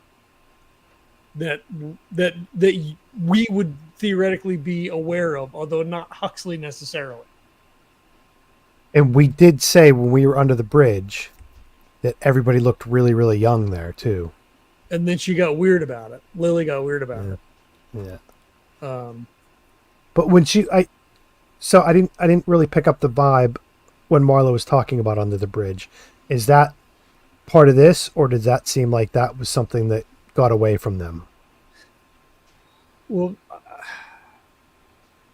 that we would theoretically be aware of, although not Huxley necessarily. And we did say when we were under the bridge that everybody looked really, really young there too. And then she got weird about it. Lily got weird about it. Yeah. But when I didn't really pick up the vibe when Marla was talking about under the bridge. Is that part of this, or did that seem like that was something that got away from them? Well,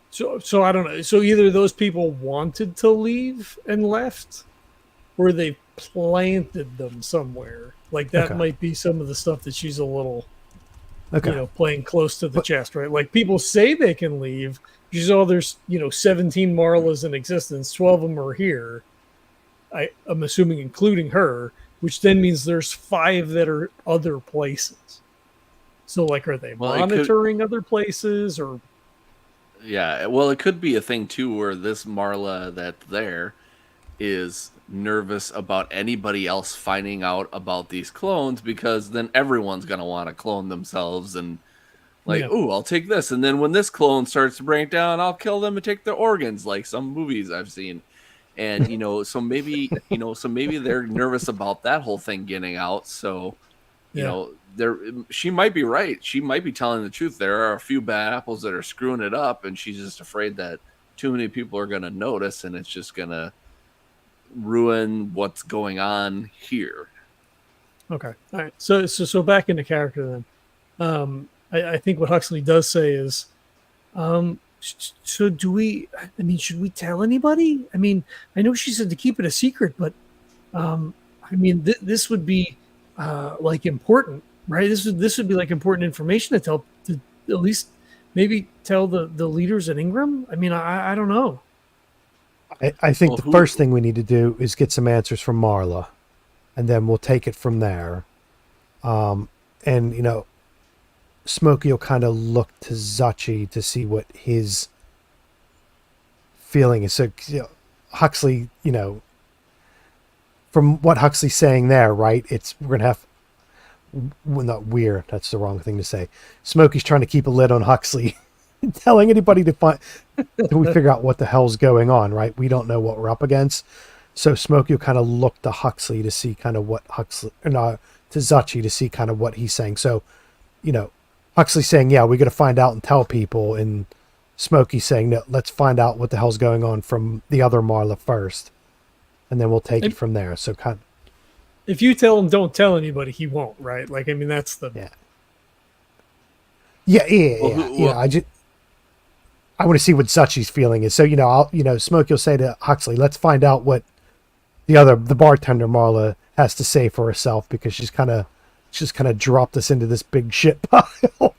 so I don't know. So either those people wanted to leave and left, or they planted them somewhere. Like that Okay. might be some of the stuff that she's a little, Okay. playing close to the But- chest, right? Like people say they can leave. She's, oh, there's 17 Marlas in existence. 12 of them are here. I'm assuming including her, which then means there's 5 that are other places. So like, are they Well, it could- monitoring other places or? Yeah, well, it could be a thing too where this Marla that's there is nervous about anybody else finding out about these clones, because then everyone's gonna want to clone themselves and like, Yeah. ooh, I'll take this, and then when this clone starts to break down, I'll kill them and take their organs, like some movies I've seen. And so maybe they're nervous about that whole thing getting out. So she might be right. She might be telling the truth. There are a few bad apples that are screwing it up, and she's just afraid that too many people are going to notice, and it's just going to ruin what's going on here. Okay. All right. So back into character then. I think what Huxley does say is, so do we? I mean, should we tell anybody? I mean, I know she said to keep it a secret, but I mean, this would be like important, right? This would be like important information to at least maybe tell the leaders at Ingram. I mean, I don't know. I think Well, the first thing we need to do is get some answers from Marla, and then we'll take it from there. And Smokey will kind of look to Zuchy to see what his feeling is. So Huxley, from what Huxley's saying there, right? We're gonna have, well, not weird. That's the wrong thing to say. Smokey's trying to keep a lid on Huxley, telling anybody to find till we figure out what the hell's going on, right? We don't know what we're up against. So Smokey will kind of look to Huxley to see kind of what to Zuchy to see kind of what he's saying. So, Huxley's saying, yeah, we got to find out and tell people. And Smokey's saying, no, let's find out what the hell's going on from the other Marla first. And then we'll take it from there. So kind of, If you tell him don't tell anybody, he won't, right? Like, I mean, that's the... Yeah. I want to see what Zuchy's feeling is. So, Smokey will say to Huxley, let's find out what the bartender Marla has to say for herself, because she's kind of dropped us into this big shit pile.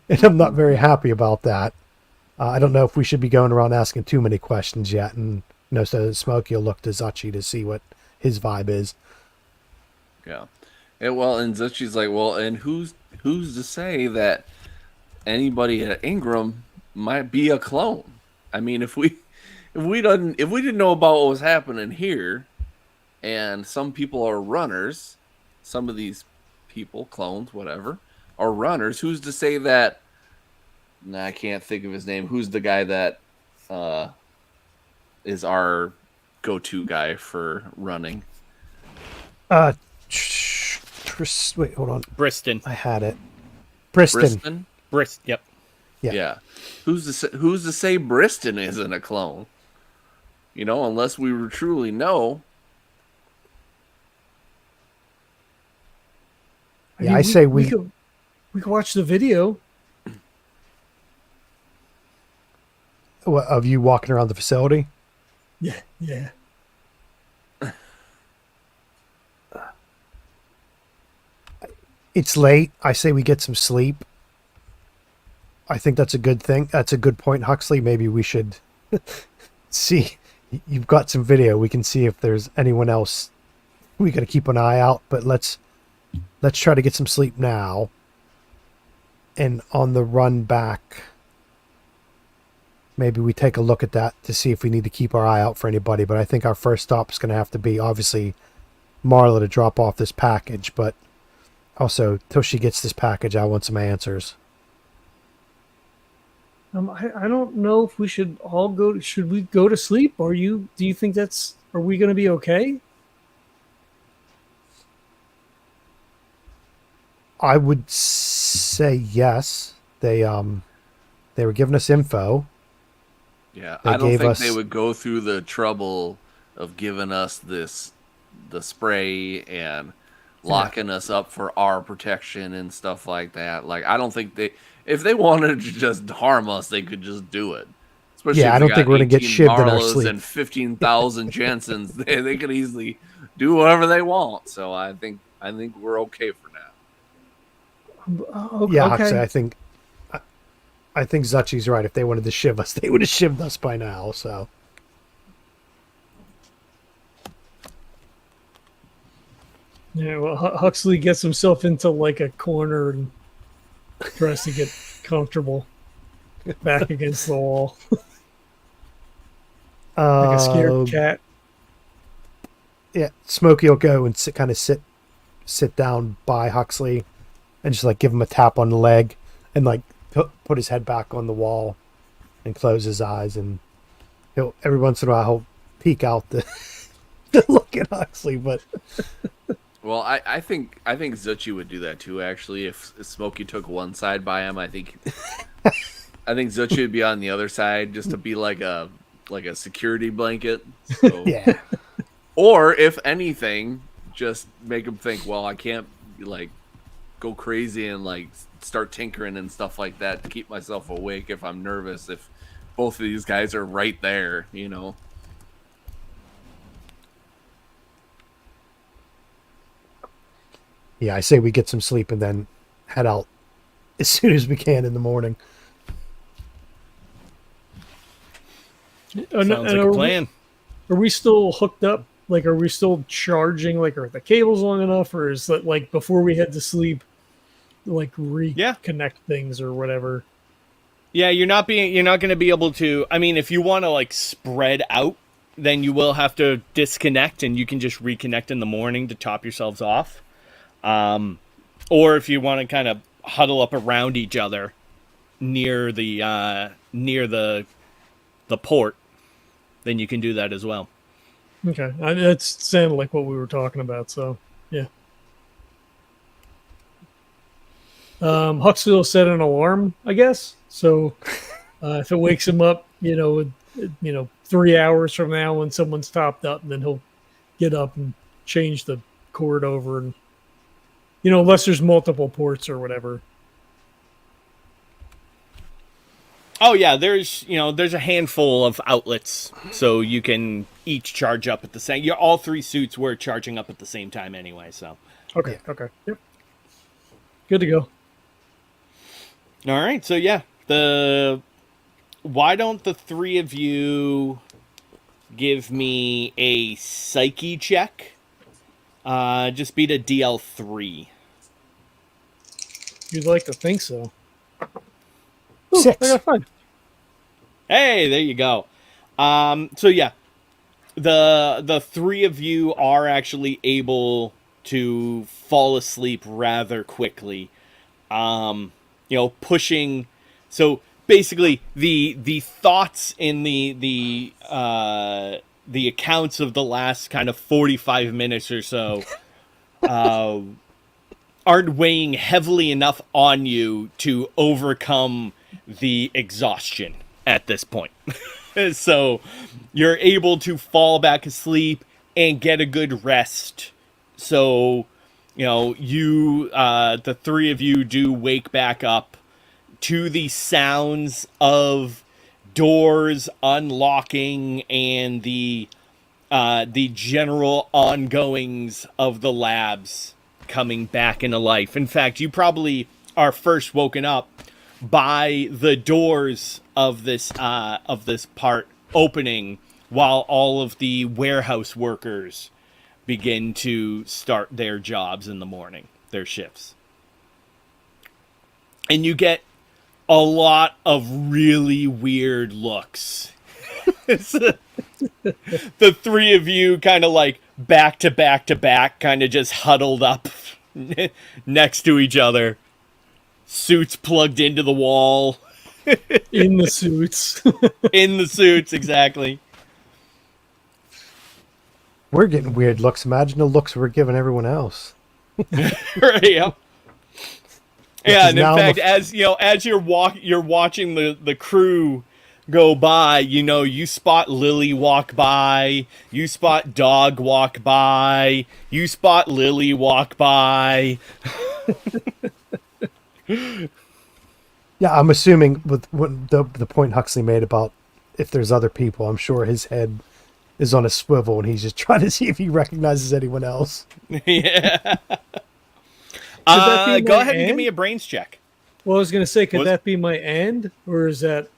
And I'm not very happy about that. I don't know if we should be going around asking too many questions yet. And, so Smokey will look to Zuchy to see what his vibe is. Yeah. And Zuchy's like, well, and who's to say that anybody at Ingram might be a clone? I mean, if we didn't know about what was happening here, and some people are runners, some of these people, clones, whatever, are runners, who's to say that? I can't think of his name. Who's the guy that is our go-to guy for running? Wait, hold on. Briston. I had it. Briston. Yep. Yeah. Who's to say Briston isn't a clone? Unless we truly know. Yeah, I say we could watch the video. Of you walking around the facility. Yeah. It's late. I say we get some sleep. I think that's a good thing. That's a good point, Huxley. Maybe we should see. You've got some video. We can see if there's anyone else. We got to keep an eye out, but let's try to get some sleep now. And on the run back, maybe we take a look at that to see if we need to keep our eye out for anybody. But I think our first stop is going to have to be, obviously, Marla to drop off this package. But also, till she gets this package, I want some answers. I don't know if we should all go. Should we go to sleep? Do you think are we going to be okay? I would say yes. They were giving us info. Yeah, They I don't gave think us- they would go through the trouble of giving us the spray and locking us up for our protection and stuff like that. Like, I don't think if they wanted to just harm us, they could just do it. Especially Yeah, if I they don't think got we're gonna get 18 shivved in our Marlas sleep. and 15,000 Jensens. They could easily do whatever they want. So I think we're okay for now. Yeah, Okay. Huxley, I think Zuchy's right. If they wanted to shiv us, they would have shivved us by now. So Yeah, well, Huxley gets himself into like a corner and tries to get comfortable back against the wall like a scared cat. yeah, Smokey will go and kind of sit down by Huxley and just like give him a tap on the leg and like put his head back on the wall and close his eyes, and he'll every once in a while he'll peek out to look at Huxley, but Well, I think Zuchy would do that too. Actually, if Smokey took one side by him, I think Zuchy would be on the other side just to be like a security blanket. So, yeah. or if anything, just make him think, well, I can't like go crazy and like start tinkering and stuff like that to keep myself awake if I'm nervous. If both of these guys are right there, you know. Yeah, I say we get some sleep and then head out as soon as we can in the morning. Sounds like a plan. Are we still hooked up? Like, are we still charging? Like, are the cables long enough, or is that like before we head to sleep, like reconnect things or whatever? Yeah, you're not going to be able to. I mean, if you want to like spread out, then you will have to disconnect, and you can just reconnect in the morning to top yourselves off. Or if you want to kind of huddle up around each other near the port, then you can do that as well. Okay, that sounded like what we were talking about. So yeah, Huxley will set an alarm, I guess. So if it wakes him up, 3 hours from now when someone's topped up, then he'll get up and change the cord over, and unless there's multiple ports or whatever. Oh yeah, there's a handful of outlets, so you can each charge up at the same. All three suits were charging up at the same time anyway. So okay, yep, good to go. All right, so yeah, why don't the three of you give me a psyche check? Just beat a DL3. You'd like to think so. Ooh, 6. I got 5. Hey, there you go. So yeah, the three of you are actually able to fall asleep rather quickly. Pushing. So basically, the thoughts in the accounts of the last kind of 45 minutes or so aren't weighing heavily enough on you to overcome the exhaustion at this point. So you're able to fall back asleep and get a good rest. So, the three of you do wake back up to the sounds of doors unlocking and the general ongoings of the labs coming back into life. In fact, you probably are first woken up by the doors of this part opening while all of the warehouse workers begin to start their jobs in the morning, their shifts. And you get a lot of really weird looks. The three of you kind of like back to back to back, kind of just huddled up next to each other. Suits plugged into the wall. In the suits. In the suits, exactly. We're getting weird looks. Imagine the looks we're giving everyone else. Right, yeah. Yeah, and in now fact, as you're watching the crew go by, you spot Lily walk by, you spot Dog walk by, you spot Lily walk by. Yeah, I'm assuming with what the point Huxley made about if there's other people. I'm sure his head is on a swivel, and he's just trying to see if he recognizes anyone else. Yeah. that be Go my ahead and give end? me a brains check. Well, I was going to say, could Was- that be my end, or is that?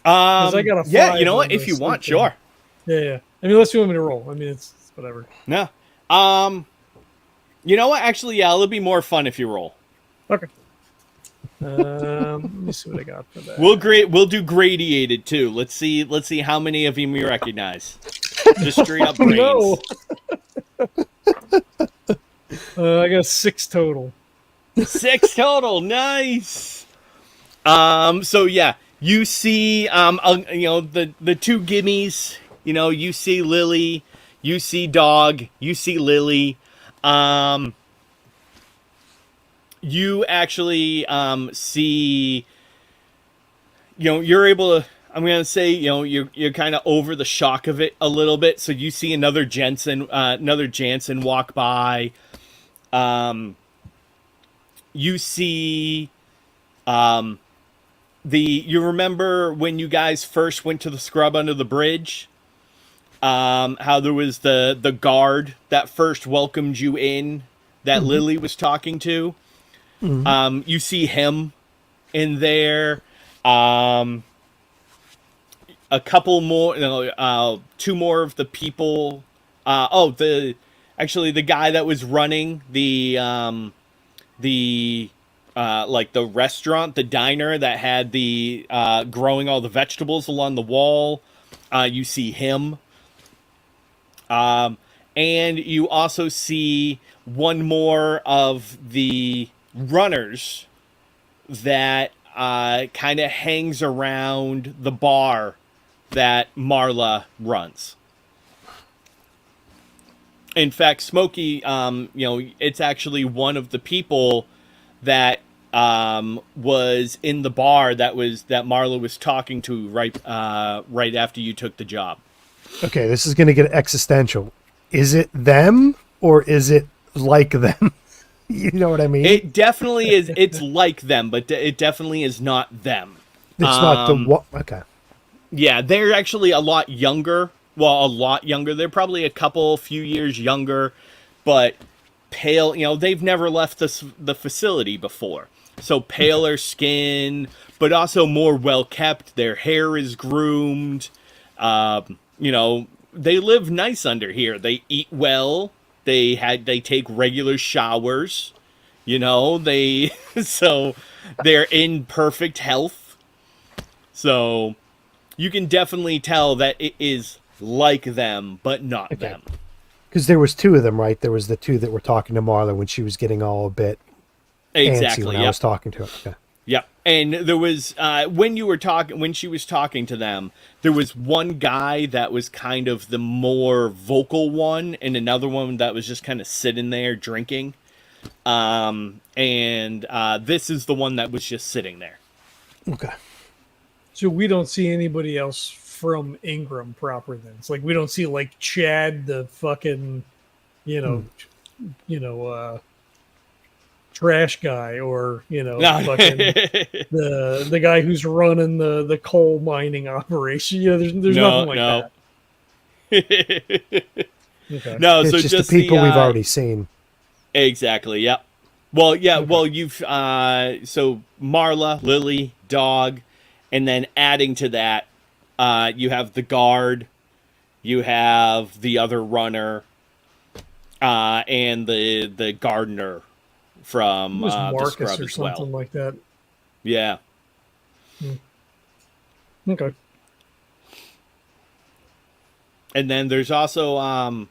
I got a Yeah, 5 you know on what? If the you want, sleep thing. sure. Yeah. I mean, unless you want me to roll. I mean, it's whatever. No. You know what? Actually, yeah, it'll be more fun if you roll. Okay. Let me see what I got for that. We'll do gradiated too. Let's see how many of them you recognize. Just straight up brains. No. I got 6 total. 6 total. Nice. So yeah, you see the 2 gimmies, you see Lily, you see Dog, you see Lily. You actually see, you're able to, I'm going to say, you're kind of over the shock of it a little bit. So you see another Jansen walk by. You see, you remember when you guys first went to the scrub under the bridge? How there was the guard that first welcomed you in that Lily was talking to. You see him in there. A couple more, 2 more of the people. The guy that was running the restaurant, the diner that had the growing all the vegetables along the wall. You see him. And you also see one more of the runners that kind of hangs around the bar that Marla runs. In fact, Smokey, it's actually one of the people that was in the bar that Marla was talking to right after you took the job. Okay, this is going to get existential. Is it them or is it like them? You know what I mean? It definitely is. It's like them, but it definitely is not them. It's not the what? Okay. Yeah, they're actually a lot younger. Well, a lot younger. They're probably a few years younger, but pale. They've never left the facility before. So paler skin, but also more well kept. Their hair is groomed. They live nice under here. They eat well. They take regular showers. So they're in perfect health. So you can definitely tell that it is like them, but not them. Because there was 2 of them, right? There was the 2 that were talking to Marla when she was getting all a bit antsy when I was talking to her. Okay. Yep. And there was when she was talking to them, there was one guy that was kind of the more vocal one, and another one that was just kind of sitting there drinking. And this is the one that was just sitting there. Okay. So we don't see anybody else from Ingram proper then. It's like we don't see like Chad, the fucking, trash guy, or fucking the guy who's running the coal mining operation. There's nothing like that. Okay. No, It's so just the people we've already seen. Exactly. Yep. Well, yeah. Okay. Well, you've so Marla, Lily, Dog, and then adding to that, you have the guard, you have the other runner, and the gardener from it was the Marcus scrub or as something well. like that. Yeah. Okay. And then there's also I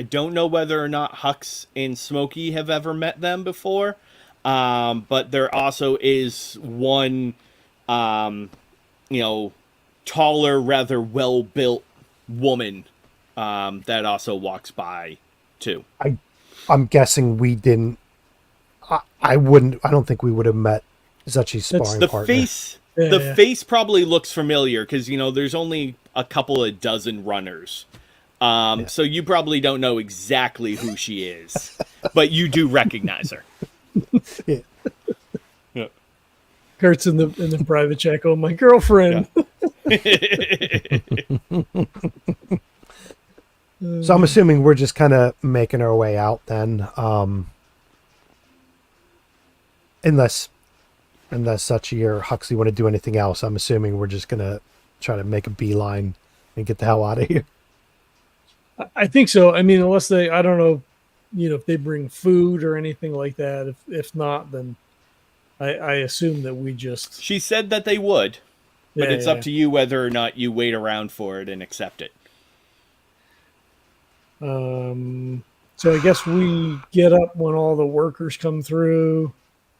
don't know whether or not Hux and Smokey have ever met them before, but there also is one, taller, rather well-built woman that also walks by too. I'm guessing we didn't. I don't think we would have met Zuchy's sparring The partner. face. The face probably looks familiar because there's only a couple of dozen runners. So you probably don't know exactly who she is, but you do recognize her. Yeah. Okay. Kurt's in the private chat going, my girlfriend. So I'm assuming we're just kind of making our way out then, unless Zuchy or Huxley want to do anything else. I'm assuming we're just gonna try to make a beeline and get the hell out of here. I think so. I mean, unless they, I don't know, if they bring food or anything like that. If not, then I assume that we just. She said that they would, but it's up to you whether or not you wait around for it and accept it. So I guess we get up when all the workers come through.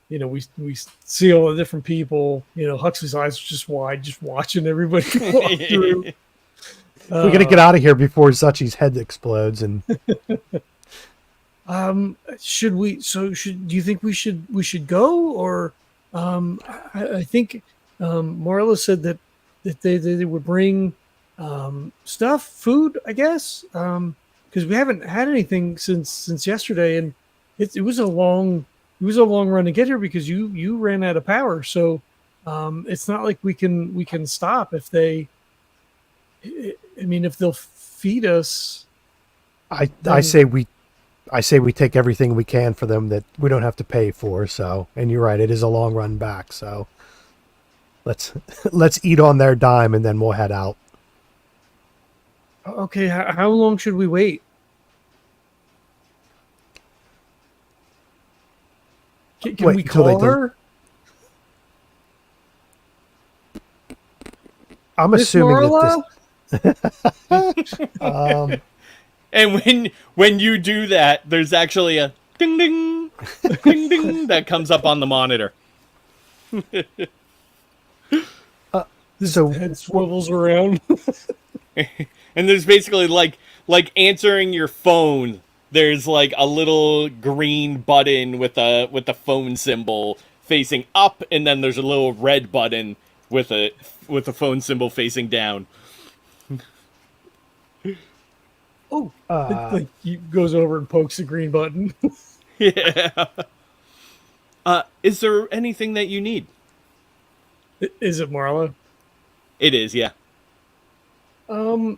We see all the different people. Huxley's eyes are just wide, just watching everybody walk through. We're gonna get out of here before Zuchy's head explodes. And should we? So do you think we should go, or I think Marla said that they would bring stuff, food, I guess, because we haven't had anything since yesterday, and it was a long run to get here because you ran out of power. So it's not like we can stop if they. I mean, if they'll feed us, I say we take everything we can for them that we don't have to pay for. So, and you're right, it is a long run back. So let's eat on their dime and then we'll head out. Okay, how long should we wait? Can we call her? I'm Miss assuming Marla? And when you do that, there's actually a ding ding ding ding that comes up on the monitor. So head swivels around. And there's basically like answering your phone. There's like a little green button with a phone symbol facing up, and then there's a little red button with a phone symbol facing down. Oh, like he goes over and pokes the green button. Yeah. Is there anything that you need? Is it Marla? It is, yeah. We're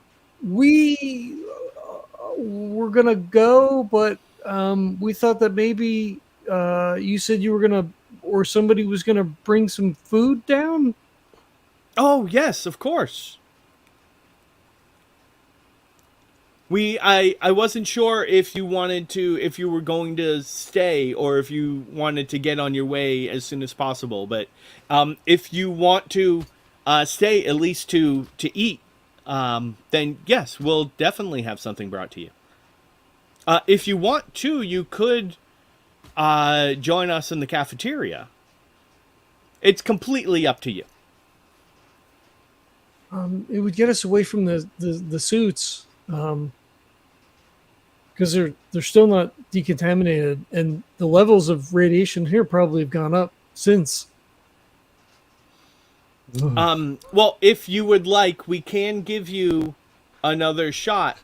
gonna go, but we thought that maybe you said you were gonna, or somebody was gonna bring some food down. Oh yes, of course. I wasn't sure if you were going to stay or if you wanted to get on your way as soon as possible. But if you want to stay at least to eat, then yes, we'll definitely have something brought to you. If you want to, you could join us in the cafeteria. It's completely up to you. It would get us away from the suits. Because they're still not decontaminated, and the levels of radiation here probably have gone up since. Well, if you would like, we can give you another shot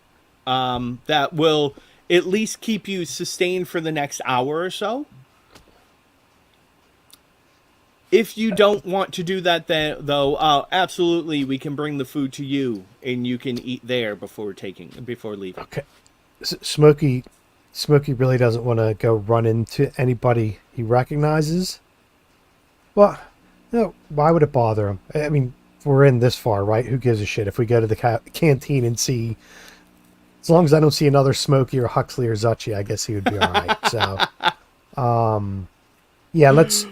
that will at least keep you sustained for the next hour or so. If you don't want to do that, though, absolutely, we can bring the food to you, and you can eat there before leaving. Okay. Smokey really doesn't want to go run into anybody he recognizes. Well, why would it bother him? I mean, we're in this far, right? Who gives a shit if we go to the canteen and see? As long as I don't see another Smokey or Huxley or Zuchy, I guess he would be all right. So, yeah, let's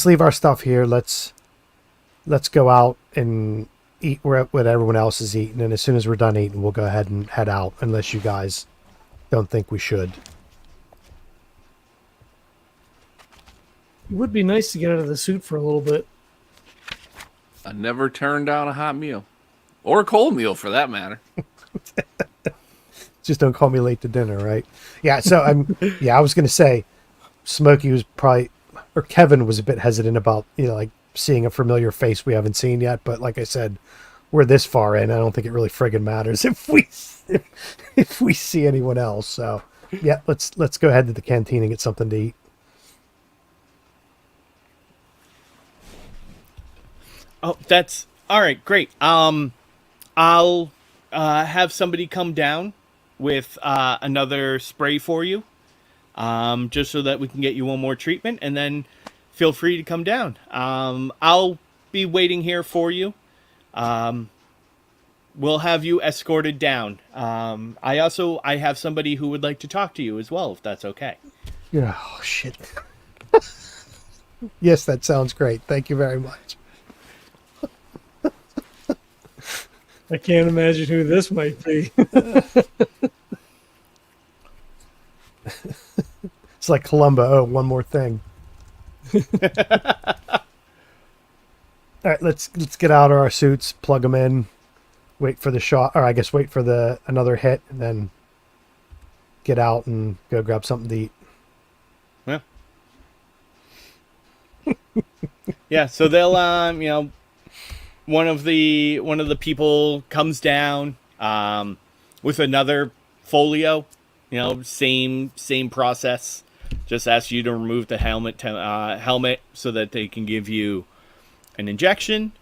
leave our stuff here. Let's go out and eat what everyone else is eating, and as soon as we're done eating, we'll go ahead and head out. Unless you guys don't think we should. It would be nice to get out of the suit for a little bit. I never turned down a hot meal. Or a cold meal, for that matter. Just don't call me late to dinner, right? Yeah, so I was going to say, Smokey was probably, or Kevin was a bit hesitant about, like seeing a familiar face we haven't seen yet. But like I said, we're this far in. I don't think it really friggin' matters if we see anyone else. So yeah, let's go ahead to the canteen and get something to eat. Oh, that's all right. Great. I'll have somebody come down with another spray for you, just so that we can get you one more treatment, and then feel free to come down. I'll be waiting here for you. We'll have you escorted down. I have somebody who would like to talk to you as well, if that's okay. Yeah. Oh shit. Yes, that sounds great. Thank you very much. I can't imagine who this might be. It's like Columbo. Oh, one more thing. All right, let's get out of our suits, plug them in, wait for the shot, or I guess wait for another hit, and then get out and go grab something to eat. Yeah. Yeah. So they'll, one of the people comes down with another folio. Same process. Just asks you to remove the helmet so that they can give you an injection.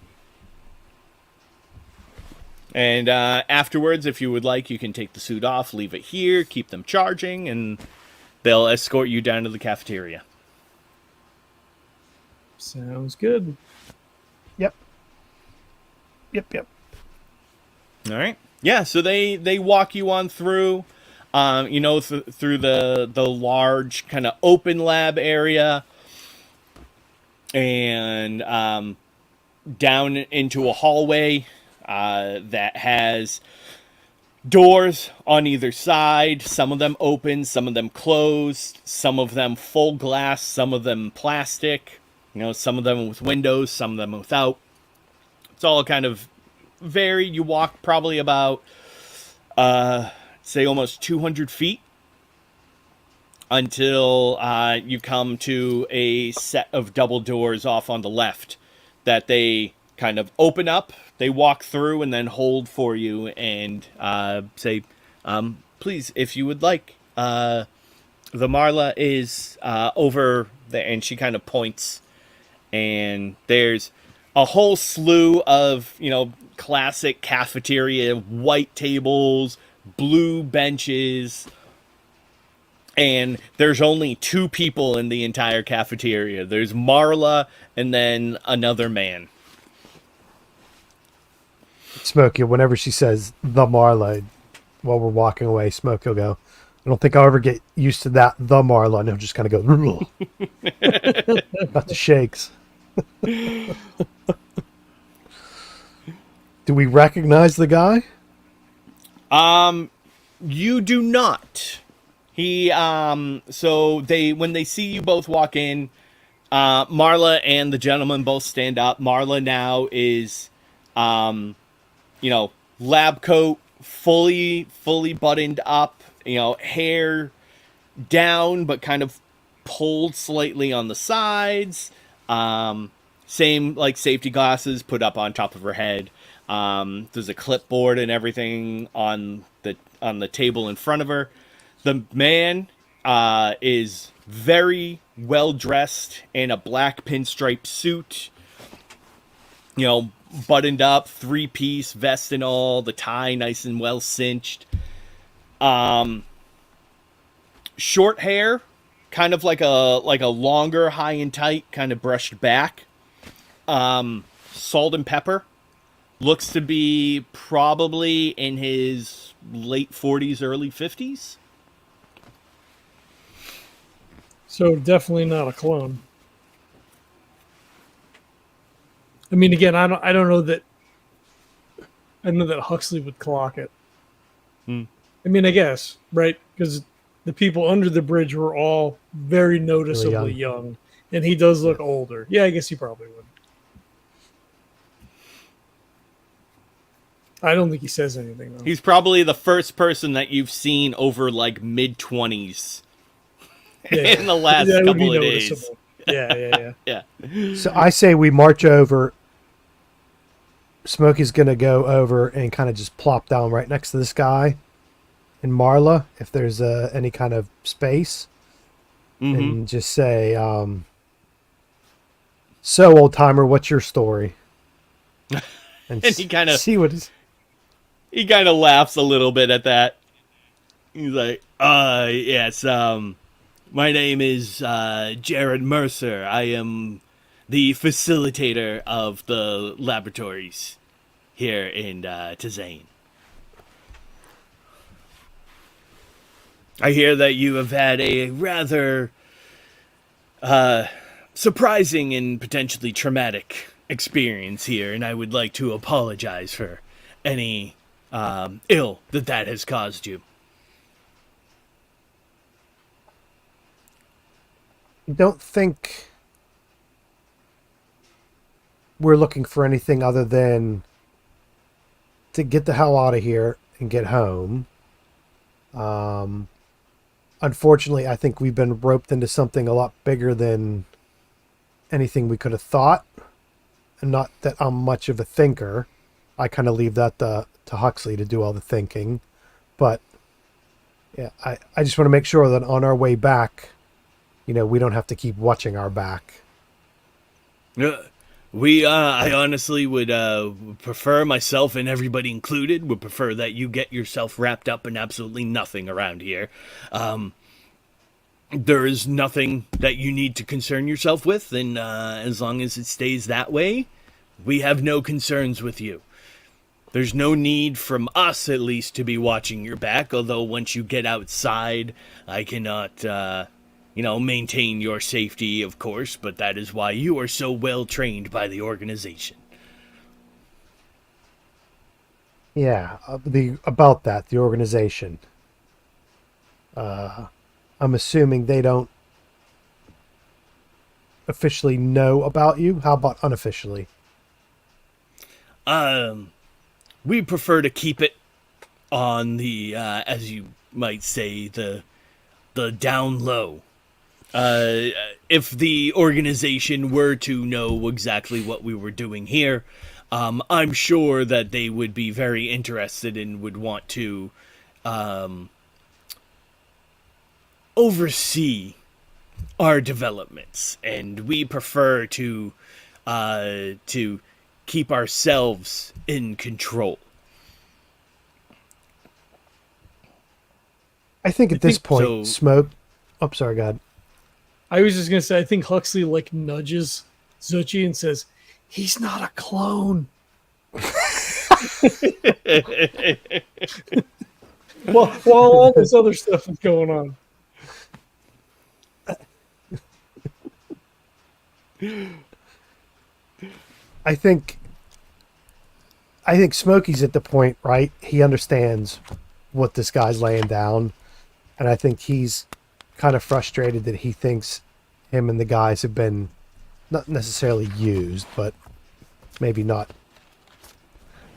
And afterwards, if you would like, you can take the suit off, leave it here, keep them charging, and they'll escort you down to the cafeteria. Sounds good. Yep. All right. Yeah, so they walk you on through, through the large kind of open lab area, and down into a hallway that has doors on either side. Some of them open, some of them closed, some of them full glass, some of them plastic. Some of them with windows, some of them without. It's all kind of varied. You walk probably about, say, almost 200 feet until you come to a set of double doors off on the left that they kind of open up. They walk through and then hold for you and say, please, if you would like, the Marla is over there. And she kind of points, and there's a whole slew of, classic cafeteria, white tables, blue benches, and there's only two people in the entire cafeteria. There's Marla and then another man. Smokey, whenever she says the Marla while we're walking away, Smokey will go, I don't think I'll ever get used to that, the Marla, and he'll just kind of go, about the shakes. Do we recognize the guy? You do not. He, so when they see you both walk in, Marla and the gentleman both stand up. Marla now is, lab coat, fully buttoned up, hair down, but kind of pulled slightly on the sides. Same like safety glasses put up on top of her head. There's a clipboard and everything on the table in front of her. The man is very well dressed in a black pinstripe suit, buttoned up, 3-piece vest and all, the tie nice and well cinched. Short hair, kind of like a longer high and tight, kind of brushed back. Salt and pepper. Looks to be probably in his late 40s, early 50s. So definitely not a clone. I mean, again, I don't know that. I know that Huxley would clock it. I mean, I guess, right? Because the people under the bridge were all very noticeably Really young, and he does look older. Yeah, I guess he probably would. I don't think he says anything, though. He's probably the first person that you've seen over like mid-20s in the last couple of days. Yeah. Yeah. So I say we march over. Smokey's going to go over and kind of just plop down right next to this guy and Marla, if there's any kind of space, and just say, so old timer, what's your story? and, And he kind of see what is. laughs a little bit at that. He's like, yes, my name is Jared Mercer. I am the facilitator of the laboratories here in Tazane. I hear that you have had a rather surprising and potentially traumatic experience here, and I would like to apologize for any ill that has caused you. Don't think we're looking for anything other than to get the hell out of here and get home. Unfortunately, I think we've been roped into something a lot bigger than anything we could have thought. And not that I'm much of a thinker. I kind of leave that to Huxley to do all the thinking. But yeah, I just want to make sure that on our way back, we don't have to keep watching our back. I honestly would prefer, myself and everybody included, would prefer that you get yourself wrapped up in absolutely nothing around here. There is nothing that you need to concern yourself with, and as long as it stays that way, we have no concerns with you. There's no need from us, at least, to be watching your back, although once you get outside, I cannot maintain your safety, of course, but that is why you are so well trained by the organization. Yeah, about that, the organization. I'm assuming they don't officially know about you. How about unofficially? We prefer to keep it on the, as you might say, the down low. If the organization were to know exactly what we were doing here, I'm sure that they would be very interested and would want to oversee our developments, and we prefer to keep ourselves in control. I think at this point, Smoke. Oh, sorry, God. I was just gonna say, I think Huxley nudges Zuchy and says, "He's not a clone." while all this other stuff is going on. I think Smokey's at the point, right? He understands what this guy's laying down, and I think he's kind of frustrated that he thinks him and the guys have been not necessarily used, but maybe not.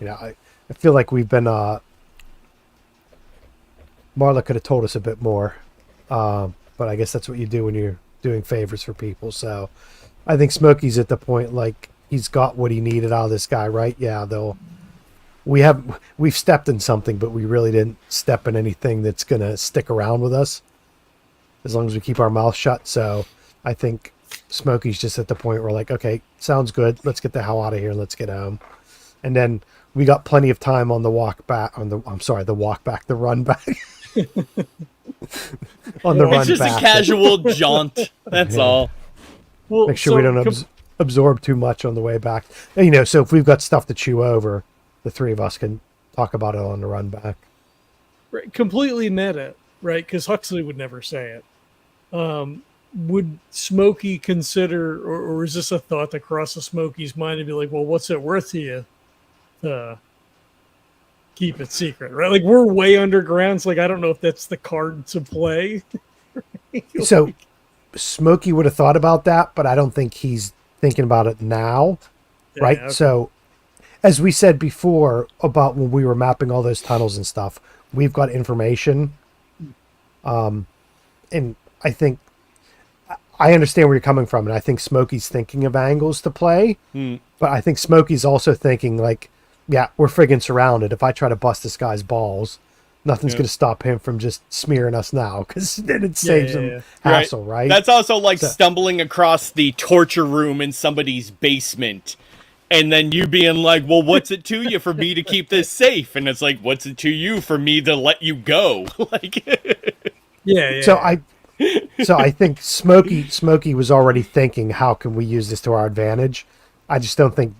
I feel like we've been Marla could have told us a bit more, but I guess that's what you do when you're doing favors for people. So I think Smokey's at the point he's got what he needed out of this guy, right? Yeah, we've stepped in something, but we really didn't step in anything that's gonna stick around with us as long as we keep our mouth shut. So I think Smokey's just at the point where okay, sounds good. Let's get the hell out of here and let's get home. And then we got plenty of time on the walk back. The run back. On the run back. It's just a casual jaunt. That's all. Well, make sure we don't absorb too much on the way back. And, so if we've got stuff to chew over, the three of us can talk about it on the run back. Right, completely meta, right? Because Huxley would never say it. Would Smokey consider, or is this a thought that crosses Smokey's mind to be like, well, what's it worth to you to keep it secret, right? We're way underground, so I don't know if that's the card to play. So Smokey would have thought about that, but I don't think he's thinking about it now, right? Okay. So as we said before about when we were mapping all those tunnels and stuff, we've got information. And I think I understand where you're coming from, and I think Smokey's thinking of angles to play, but I think Smokey's also thinking yeah, we're friggin' surrounded. If I try to bust this guy's balls, nothing's going to stop him from just smearing us now, because then it saves him hassle, right? That's also stumbling across the torture room in somebody's basement And then you being like, well, what's it to you for me to keep this safe? And it's like, what's it to you for me to let you go? Like, Yeah. So I think Smokey was already thinking, how can we use this to our advantage? I just don't think,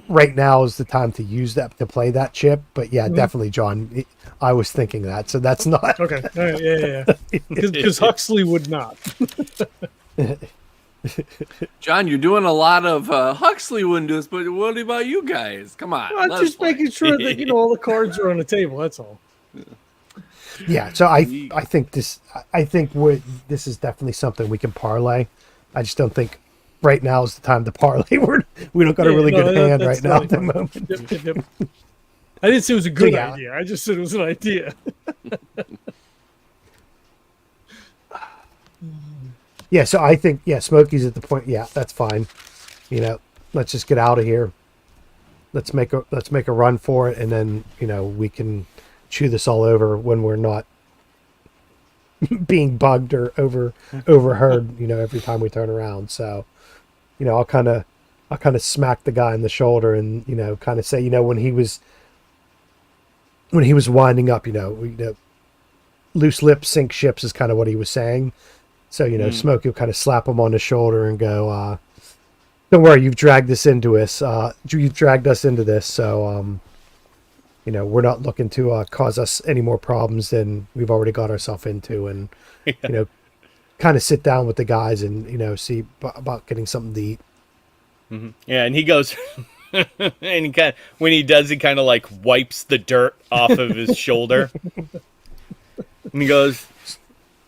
right now is the time to use that, to play that chip. But yeah, definitely, John, I was thinking that. So that's not Okay. All right, yeah. Because Huxley would not. John, you're doing a lot of Huxley wouldn't do this, but what about you guys? Come on. I'm let us just play. making sure that all the cards are on the table. That's all. Yeah, so I think this this is definitely something we can parlay. I just don't think right now is the time to parlay. We don't got a really good hand right now at the moment. Yep. I didn't say it was a good yeah. idea. I just said it was an idea. Yeah, so I think Smokey's at the point. Yeah, that's fine. Let's just get out of here. Let's make a run for it, and then we can chew this all over when we're not being bugged or overheard. Every time we turn around. So, I'll kind of smack the guy in the shoulder and kind of say, when he was winding up, loose lips sink ships is kind of what he was saying. So, Smokey will kind of slap him on the shoulder and go, don't worry, you've dragged us into us. You've dragged us into this. So, we're not looking to cause us any more problems than we've already got ourselves into. And, kind of sit down with the guys and, see about getting something to eat. Mm-hmm. Yeah, and he goes, and when he does, he kind of like wipes the dirt off of his shoulder. And he goes,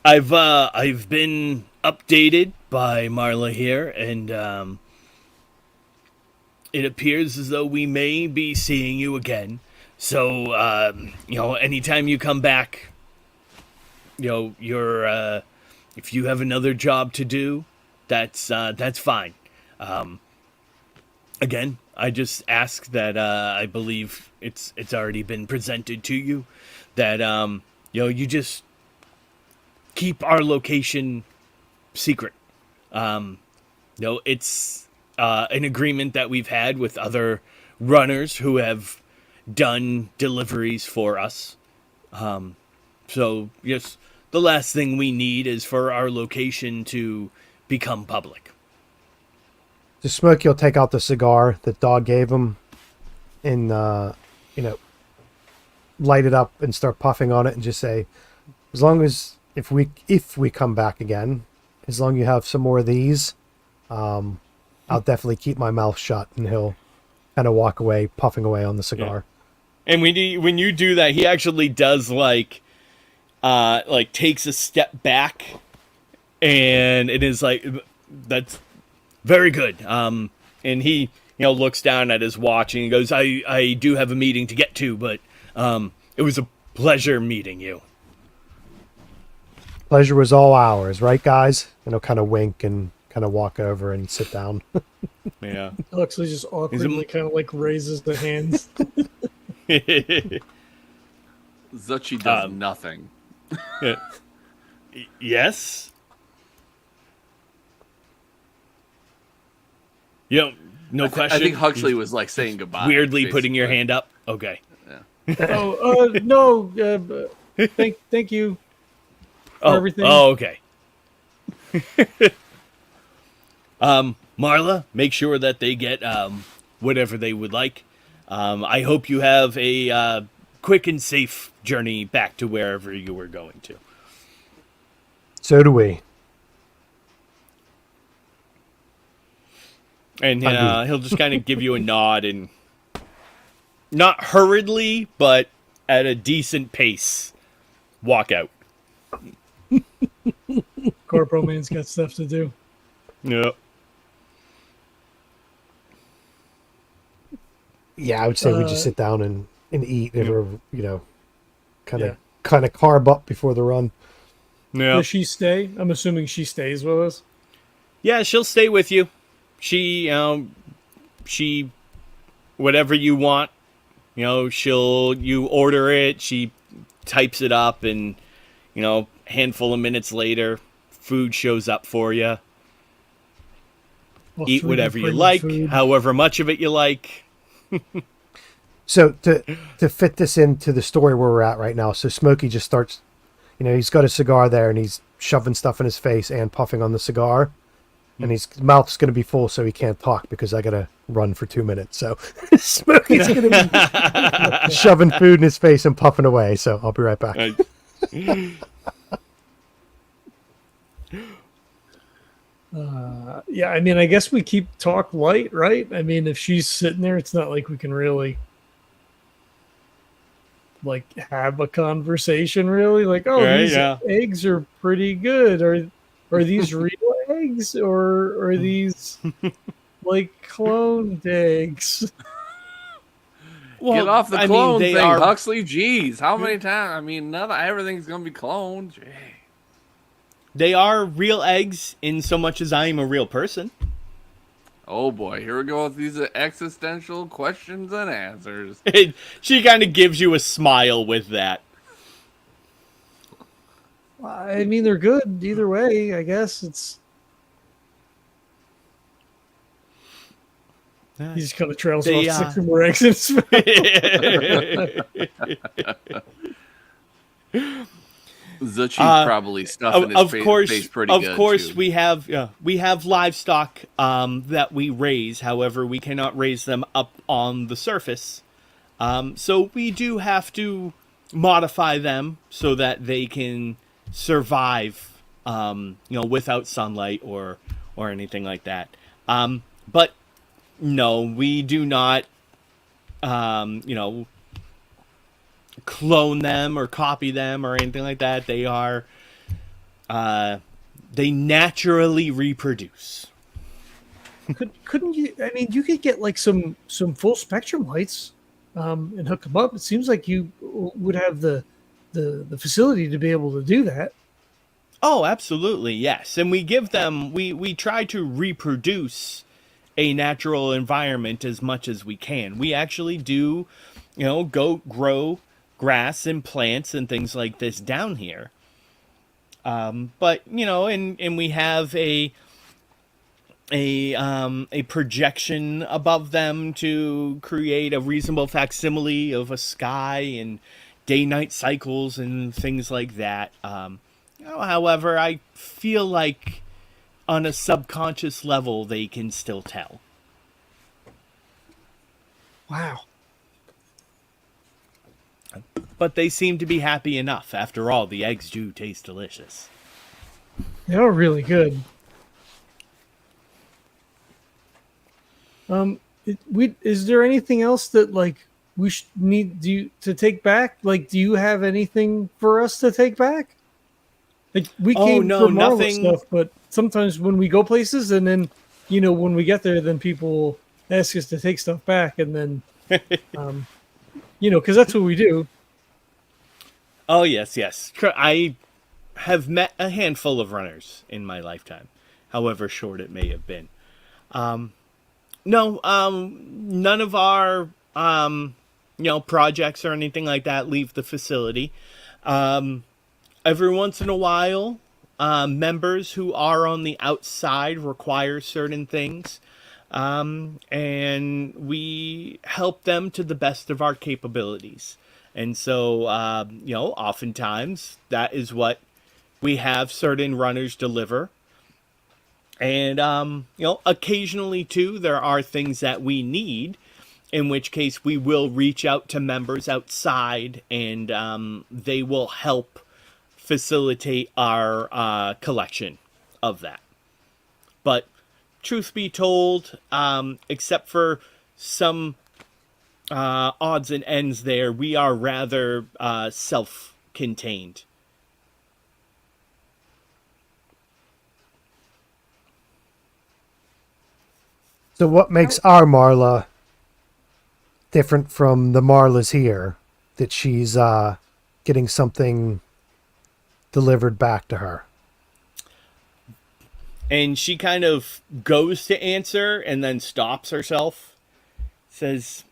I've been updated by Marla here, and it appears as though we may be seeing you again. So, anytime you come back, you're if you have another job to do, that's fine. Again, I just ask that I believe it's already been presented to you that you just keep our location secret. It's an agreement that we've had with other runners who have done deliveries for us. So yes, the last thing we need is for our location to become public. So Smokey will take out the cigar that Dog gave him and, light it up and start puffing on it and just say, as long as, if we come back again, as long as you have some more of these, I'll definitely keep my mouth shut. And he'll kind of walk away, puffing away on the cigar. Yeah. And when you do that, he actually does like takes a step back, and it is like, that's very good. And he looks down at his watch and he goes, I do have a meeting to get to, but it was a pleasure meeting you. Pleasure was all ours, right, guys? And he'll kind of wink and kind of walk over and sit down. Yeah. Huxley just awkwardly kind of like raises the hands. Zuchy does nothing. Yes. No question. I think Huxley was like saying goodbye. Weirdly basically. putting your hand up. Okay. Oh, no. Thank you for everything. Oh, okay. Marla, make sure that they get whatever they would like. I hope you have a quick and safe journey back to wherever you were going to. So do we. And he'll just kind of give you a nod and not hurriedly, but at a decent pace, walk out. Corporal Man's got stuff to do. Yep. Yeah, I would say we just sit down and eat, and kind of carb up before the run. Yeah. Does she stay? I'm assuming she stays with us. Yeah, she'll stay with you. She whatever you want, you order it, she types it up, and handful of minutes later, food shows up for you. Well, Eat 3D whatever you printed like, food. however much of it you like. So to fit this into the story where we're at right now, so Smokey just starts, he's got a cigar there and he's shoving stuff in his face and puffing on the cigar. And his mouth's going to be full, so he can't talk because I got to run for 2 minutes. So Smokey's going to be shoving food in his face and puffing away. So I'll be right back. Yeah, I mean, I guess we keep talk light, right? I mean, if she's sitting there, it's not like we can really like have a conversation, really. Like, oh, Right, these yeah. eggs are pretty good. Are these real eggs or are these like cloned eggs? Get off the I mean, clone they thing, are- Huxley. Jeez, how many times? I mean, everything's gonna be cloned. Jay. They are real eggs in so much as I am a real person. Oh boy, here we go with these existential questions and answers. She kind of gives you a smile with that. I mean, they're good either way. I guess it's. He just kind of trails off 6 more eggs in his mouth. Zuchy probably stuffing his face pretty good. Of course, too. we have livestock that we raise. However, we cannot raise them up on the surface. So we do have to modify them so that they can survive, without sunlight or anything like that. But no, we do not, clone them or copy them or anything like that. They are, they naturally reproduce. Couldn't you? I mean, you could get like some full spectrum lights, and hook them up. It seems like you would have the facility to be able to do that. Oh, absolutely, yes. And we give them, we try to reproduce a natural environment as much as we can. We actually do, go grow grass and plants and things like this down here. But, and we have a projection above them to create a reasonable facsimile of a sky and day-night cycles and things like that. However, I feel like on a subconscious level, they can still tell. Wow. But they seem to be happy enough. After all, the eggs do taste delicious. They are really good. Is there anything else that like we need to take back? Like, do you have anything for us to take back? Like, we came for Marvel stuff, but sometimes when we go places and then, when we get there, then people ask us to take stuff back, and then, because that's what we do. Oh, yes. I have met a handful of runners in my lifetime, however short it may have been. None of our, projects or anything like that leave the facility. Every once in a while, members who are on the outside require certain things, and we help them to the best of our capabilities. And so, oftentimes that is what we have certain runners deliver. And, occasionally too, there are things that we need, in which case we will reach out to members outside and they will help facilitate our collection of that. But truth be told, except for some odds and ends there, we are rather self-contained. So what makes our Marla different from the Marlas here, that she's getting something delivered back to her? And she kind of goes to answer and then stops herself. Says,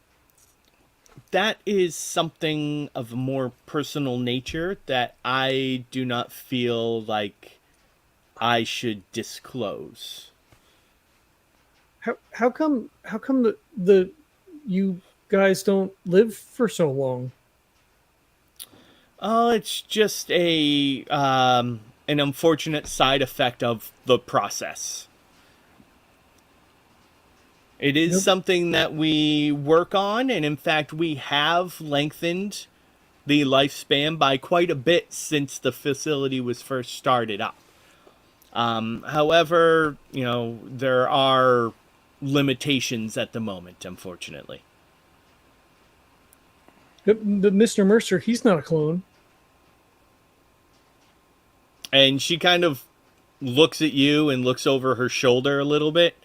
that is something of a more personal nature that I do not feel like I should disclose. how come the you guys don't live for so long? Oh, it's just a an unfortunate side effect of the process. It is Yep. something that we work on, and in fact, we have lengthened the lifespan by quite a bit since the facility was first started up. However, there are limitations at the moment, unfortunately. But Mr. Mercer, he's not a clone. And she kind of looks at you and looks over her shoulder a little bit,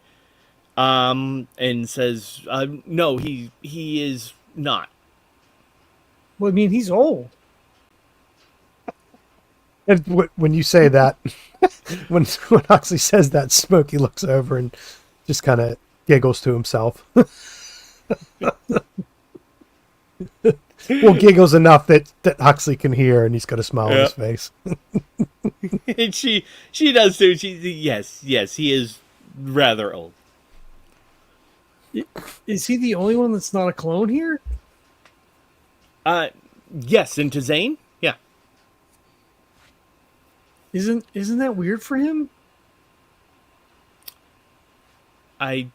and says, "No, he is not." Well, I mean, he's old. And when you say that, when Huxley says that, Smokey looks over and just kind of giggles to himself. Well, giggles enough that Huxley can hear, and he's got a smile on his face. And she does too. Yes, he is rather old. Is he the only one that's not a clone here? Yes, and to Zane, yeah. Isn't that weird for him? I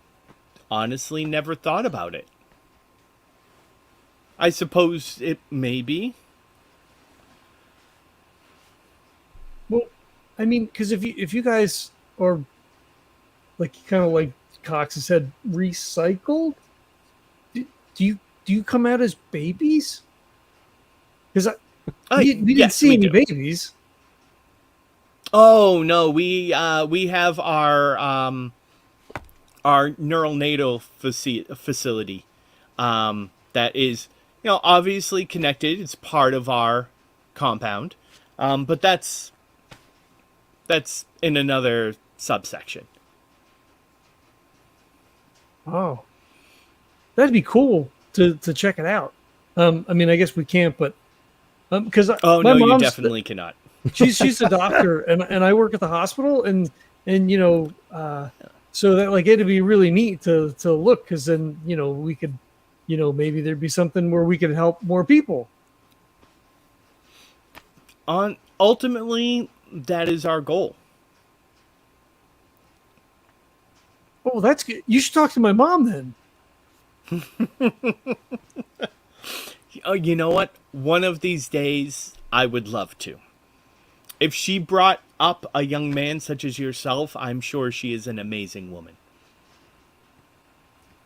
honestly never thought about it. I suppose it may be. Well, I mean, because if you guys are like kind of like Cox has said, recycled, do you come out as babies? Because we didn't yes, see we any do. babies. Oh no, we have our neural natal facility that is obviously connected. It's part of our compound, but that's in another subsection. Oh, that'd be cool to check it out. I mean, I guess we can't, but because Oh my no, you mom's definitely cannot. she's a doctor, and I work at the hospital, and so that like it'd be really neat to look, because then we could maybe there'd be something where we could help more people. Ultimately, that is our goal. Oh, that's good. You should talk to my mom then. Oh, you know what? One of these days, I would love to. If she brought up a young man such as yourself, I'm sure she is an amazing woman.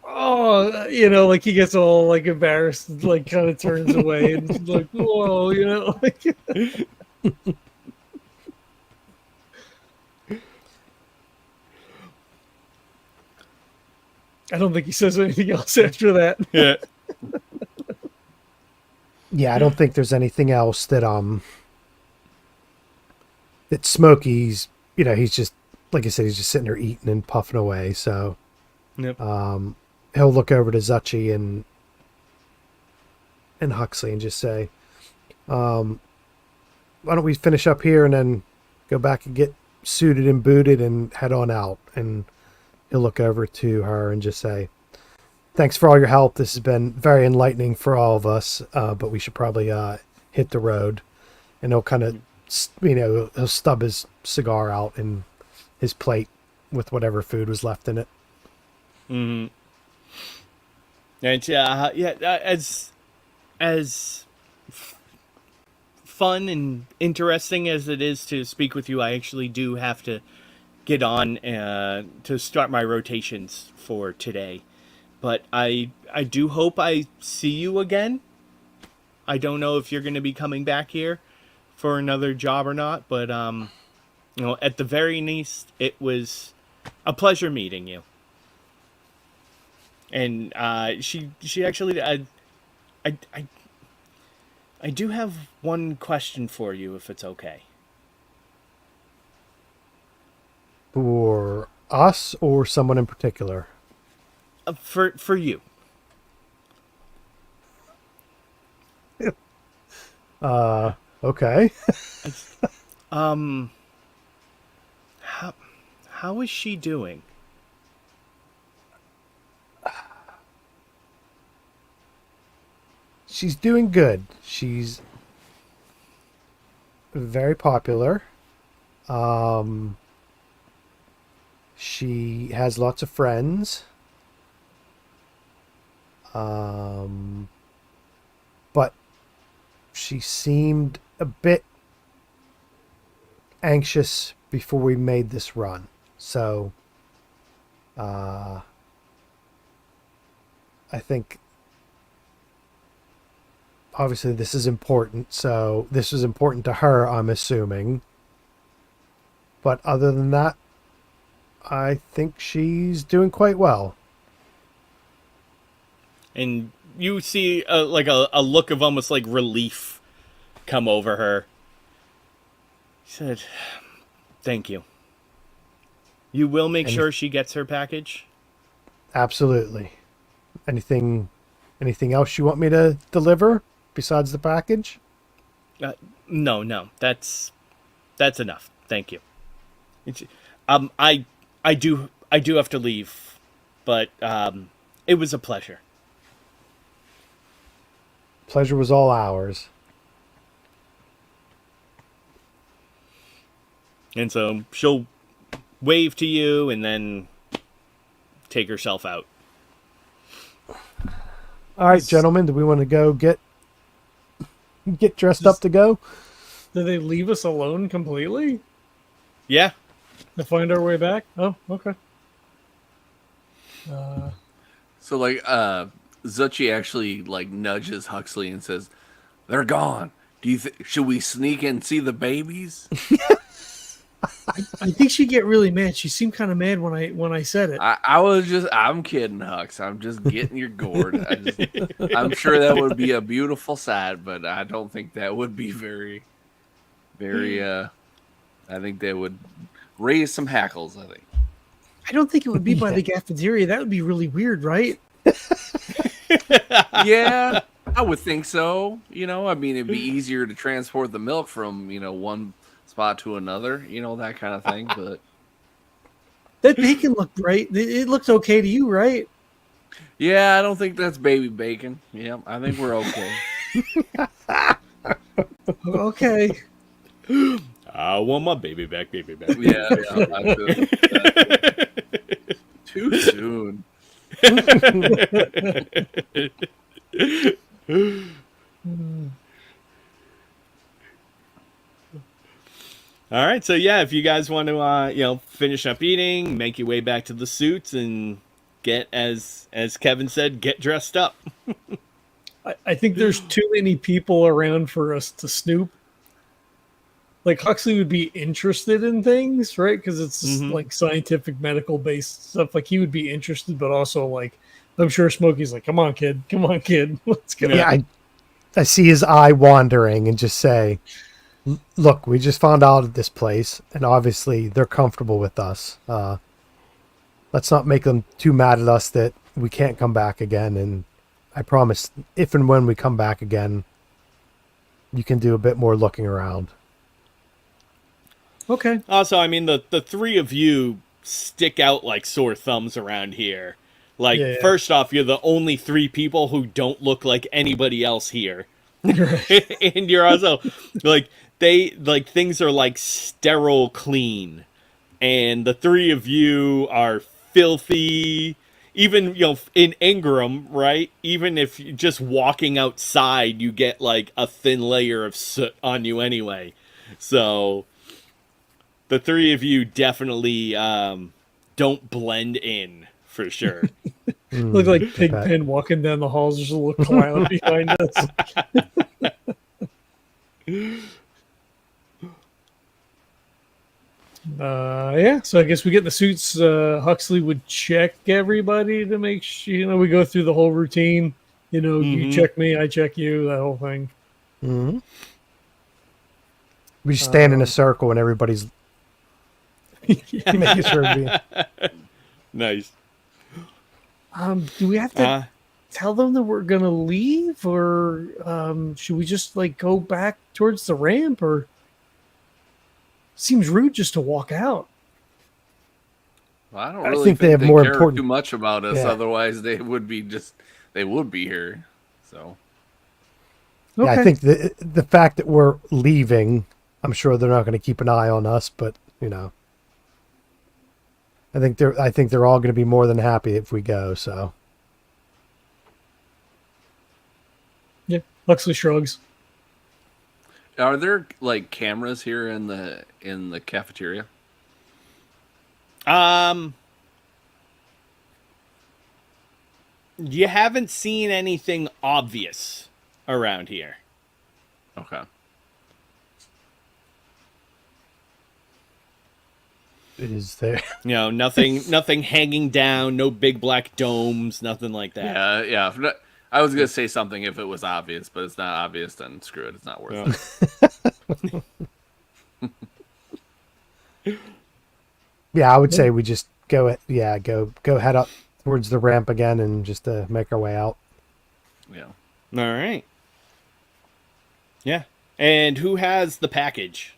Oh, like he gets all like embarrassed, and, like kind of turns away, and like, whoa, like. I don't think he says anything else after that. Yeah. Yeah, I don't think there's anything else that Smokey's, he's just, like I said, he's just sitting there eating and puffing away. So Yep. He'll look over to Zuchy and Huxley and just say, why don't we finish up here and then go back and get suited and booted and head on out. And he'll look over to her and just say, thanks for all your help. This has been very enlightening for all of us, but we should probably hit the road. And he'll kind of, he'll stub his cigar out in his plate with whatever food was left in it. Mm-hmm. And as fun and interesting as it is to speak with you, I actually do have to get on to start my rotations for today. But I do hope I see you again. I don't know if you're going to be coming back here for another job or not, but at the very least, it was a pleasure meeting you. And she actually I do have one question for you, if it's okay. For us or someone in particular? For you. Okay. How is she doing? she's doing good. She's very popular. She has lots of friends. But she seemed a bit anxious before we made this run. So, I think obviously this is important. So this is important to her, I'm assuming. But other than that, I think she's doing quite well. And you see like a look of almost like relief come over her. She said, "Thank you. You will make sure she gets her package?" Absolutely. Anything else you want me to deliver besides the package? No. That's enough. Thank you. I do have to leave, but it was a pleasure. Pleasure was all ours. And so she'll wave to you and then take herself out. All right, gentlemen, do we want to go get dressed up to go? Did they leave us alone completely Yeah. to find our way back? Oh, okay. So like Zuchy actually like nudges Huxley and says, "They're gone. Do you should we sneak and see the babies?" I think she'd get really mad. She seemed kind of mad when I said it. I'm kidding, Hux. I'm just getting your gourd. I'm sure that would be a beautiful sight, but I don't think that would be very, very, I think that would raise some hackles, I think. I don't think it would be by the cafeteria. That would be really weird, right? Yeah, I would think so. I mean, it'd be easier to transport the milk from, one spot to another, that kind of thing, but That bacon looked right. It looked okay to you, right? yeah, I don't think that's baby bacon. Yeah, I think we're okay. Okay. I want my baby back. Yeah, I feel too soon. All right, so yeah, if you guys want to, finish up eating, make your way back to the suits, and get, as Kevin said, get dressed up. I think there's too many people around for us to snoop. Like Huxley would be interested in things, right? Because it's like scientific, medical based stuff. Like he would be interested, but also like I'm sure Smokey's like, "Come on, kid, let's go." Yeah, I see his eye wandering and just say, "Look, we just found out at this place, and obviously they're comfortable with us. Let's not make them too mad at us that we can't come back again. And I promise, if and when we come back again, you can do a bit more looking around." Okay. Also, I mean, the three of you stick out like sore thumbs around here. Like, First off, you're the only three people who don't look like anybody else here. And you're also, like, things are, like, sterile clean. And the three of you are filthy. Even, in Ingram, right? Even if you're just walking outside, you get, like, a thin layer of soot on you anyway. So the three of you definitely don't blend in, for sure. Look like Pigpen walking down the halls. There's a little cloud behind us. So I guess we get the suits. Huxley would check everybody to make sure, we go through the whole routine. You check me, I check you, that whole thing. Mm-hmm. We just stand in a circle and everybody's making sure. Nice. Do we have to tell them that we're gonna leave, or should we just like go back towards the ramp? Or seems rude just to walk out. Well, I don't really think they have more care important too much about us. Yeah. Otherwise, they would be here. So Okay. Yeah, I think the fact that we're leaving, I'm sure they're not going to keep an eye on us, but I think they're all going to be more than happy if we go. So Yeah. Huxley shrugs. Are there like cameras here in the cafeteria? You haven't seen anything obvious around here. Okay. it is there. Nothing hanging down, no big black domes, nothing like that. Yeah. I was gonna say something if it was obvious, but it's not obvious. Then screw it. It's not worth it. Yeah, I would say we just go head up towards the ramp again and just make our way out. Yeah. All right. Yeah. And who has the package?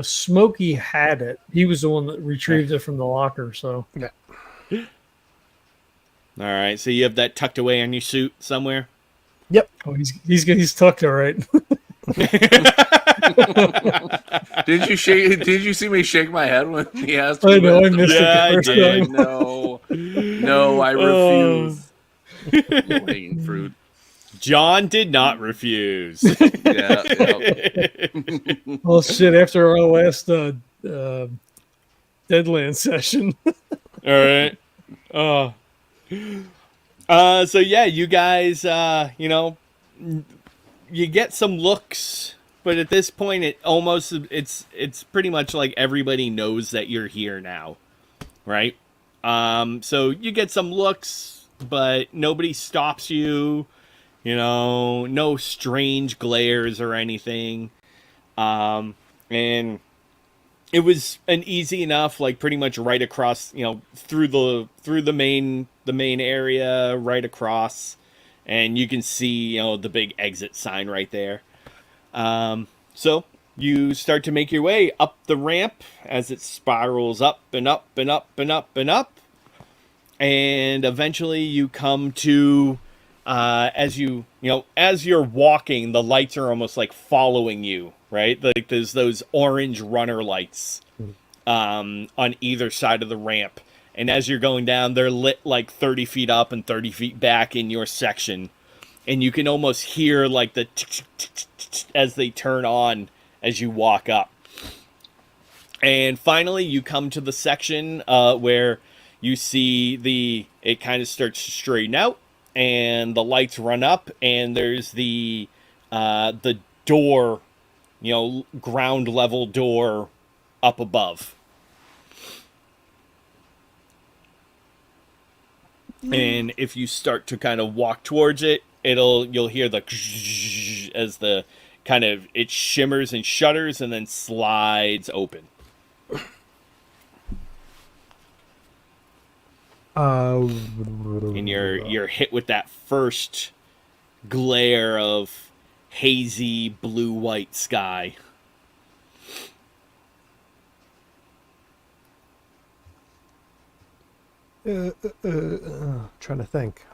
Smokey had it. He was the one that retrieved it from the locker. So Yeah. All right. So you have that tucked away on your suit somewhere? Yep. oh, he's tucked all right. Did you see me shake my head when he asked? I know. I me? missed Yeah, it the I first did. time. No, I refuse. Low-hanging fruit. John did not refuse. Yeah. Oh shit! After our last Deadland session. All right. So yeah, you guys, you get some looks, but at this point, it's pretty much like everybody knows that you're here now, right? So you get some looks, but nobody stops you. No strange glares or anything. And it was an easy enough, like pretty much right across, through the main area, right across, and you can see, the big exit sign right there. So you start to make your way up the ramp as it spirals up and up and up and up and up, and eventually you come to, as you're walking, the lights are almost like following you. Right? Like there's those orange runner lights on either side of the ramp. And as you're going down, they're lit like 30 feet up and 30 feet back in your section. And you can almost hear like the as they turn on as you walk up. And finally, you come to the section where you see it kind of starts to straighten out. And the lights run up. And there's the door, ground level door up above. And if you start to kind of walk towards it, you'll hear the as the kind of it shimmers and shudders and then slides open. And you're hit with that first glare of hazy blue-white sky. Trying to think.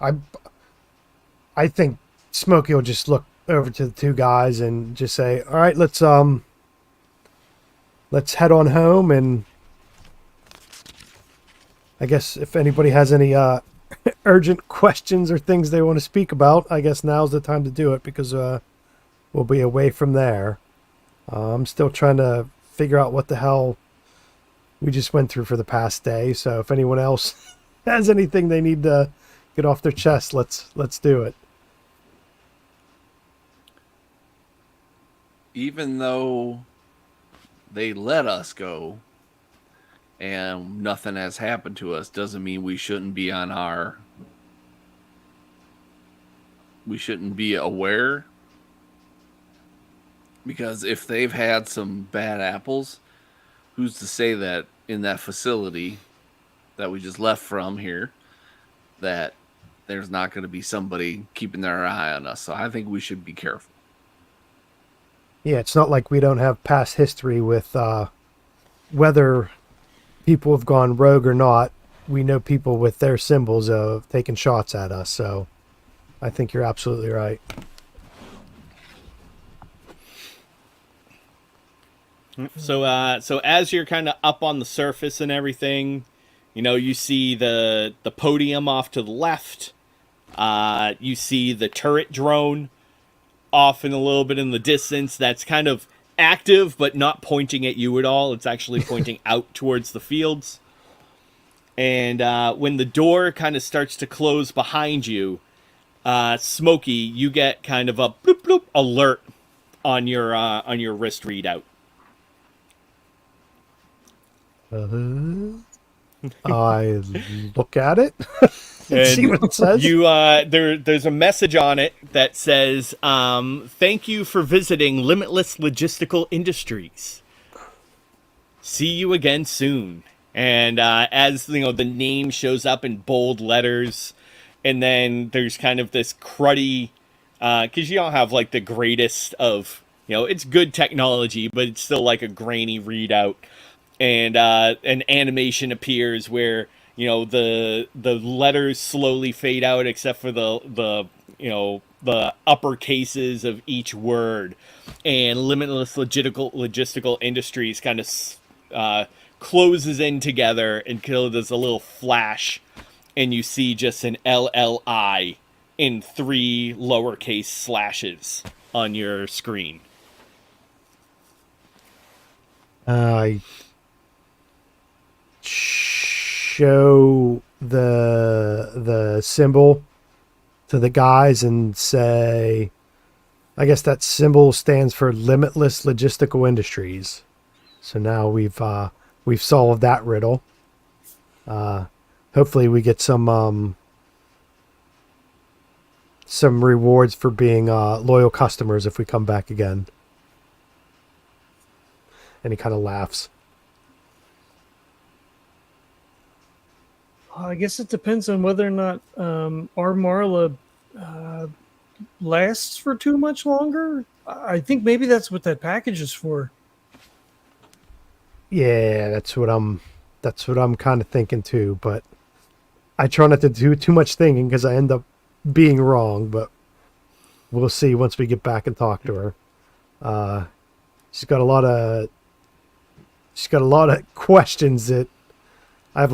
I think Smokey will just look over to the two guys and just say, "All right, let's head on home." And I guess if anybody has any urgent questions or things they want to speak about, I guess now's the time to do it because we'll be away from there. I'm still trying to figure out what the hell we just went through for the past day. So if anyone else has anything they need to get off their chest, let's do it. Even though they let us go and nothing has happened to us, doesn't mean we shouldn't be aware. Because if they've had some bad apples, who's to say that in that facility that we just left from here, that there's not going to be somebody keeping their eye on us. So I think we should be careful. Yeah, it's not like we don't have past history with whether people have gone rogue or not. We know people with their symbols of taking shots at us. So I think you're absolutely right. So as you're kind of up on the surface and everything, you see the podium off to the left. You see the turret drone off in a little bit in the distance. That's kind of active, but not pointing at you at all. It's actually pointing out towards the fields. And when the door kind of starts to close behind you, Smokey, you get kind of a bloop bloop alert on your wrist readout. I look at it and see what it says. There's a message on it that says, "Thank you for visiting Limitless Logistical Industries. See you again soon." And as the name shows up in bold letters, and then there's kind of this cruddy, because you don't have like the greatest of, it's good technology, but it's still like a grainy readout. And an animation appears where the letters slowly fade out except for the upper cases of each word, and Limitless Logistical Industries kind of closes in together until there's a little flash, and you see just an LLI in 3 lowercase slashes on your screen. I show the symbol to the guys and say, I guess that symbol stands for Limitless Logistical Industries. So now we've solved that riddle. Hopefully we get some rewards for being loyal customers if we come back again. And he kind of laughs. I guess it depends on whether or not our Marla lasts for too much longer. I think maybe that's what that package is for. Yeah, that's what I'm kind of thinking too, but I try not to do too much thinking because I end up being wrong, but we'll see once we get back and talk to her. She's got a lot of questions that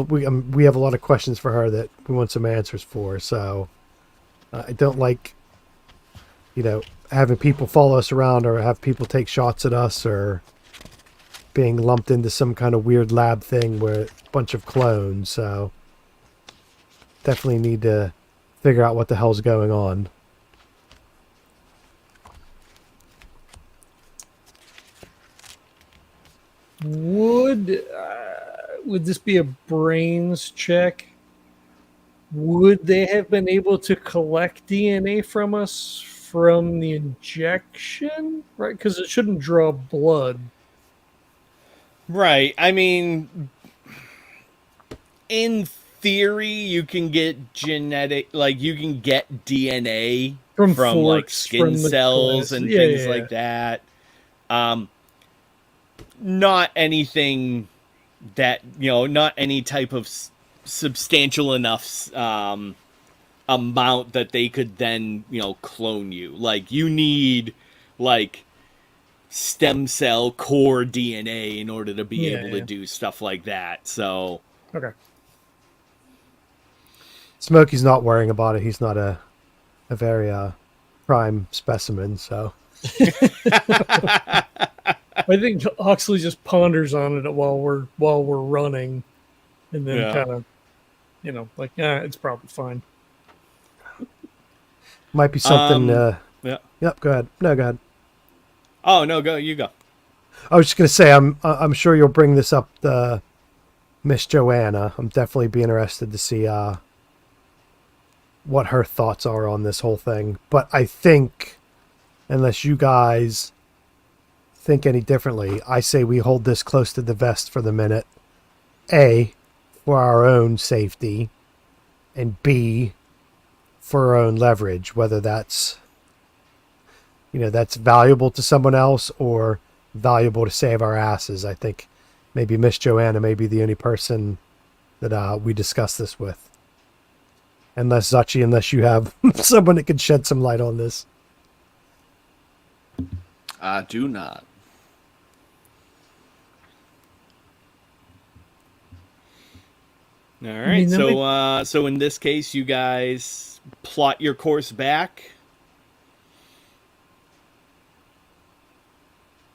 we have a lot of questions for her that we want some answers for. So I don't like, having people follow us around or have people take shots at us or being lumped into some kind of weird lab thing where a bunch of clones. So definitely need to figure out what the hell's going on. Would this be a brains check? Would they have been able to collect DNA from us from the injection? Right, because it shouldn't draw blood. Right. I mean, in theory, you can get you can get DNA from like skin cells and things like that. Not anything that, not any type of substantial enough amount that they could then, clone you. Like, you need, like, stem cell core DNA in order to be able to do stuff like that. So, okay. Smokey's not worrying about it. He's not a very prime specimen, so. I think Huxley just ponders on it while we're running, and then kind of, it's probably fine. Might be something. Yeah. Yep. Go ahead. No, go ahead. Oh no, go. You go. I was just gonna say, I'm sure you'll bring this up to Miss Joanna. I'm definitely be interested to see what her thoughts are on this whole thing. But I think, unless you guys think any differently, I say we hold this close to the vest for the minute. A, for our own safety, and B, for our own leverage, whether that's that's valuable to someone else or valuable to save our asses. I think maybe Miss Joanna may be the only person that we discuss this with. Unless Zuchy, unless you have someone that can shed some light on this. I do not. All I right. mean, that So so in this case, you guys plot your course back.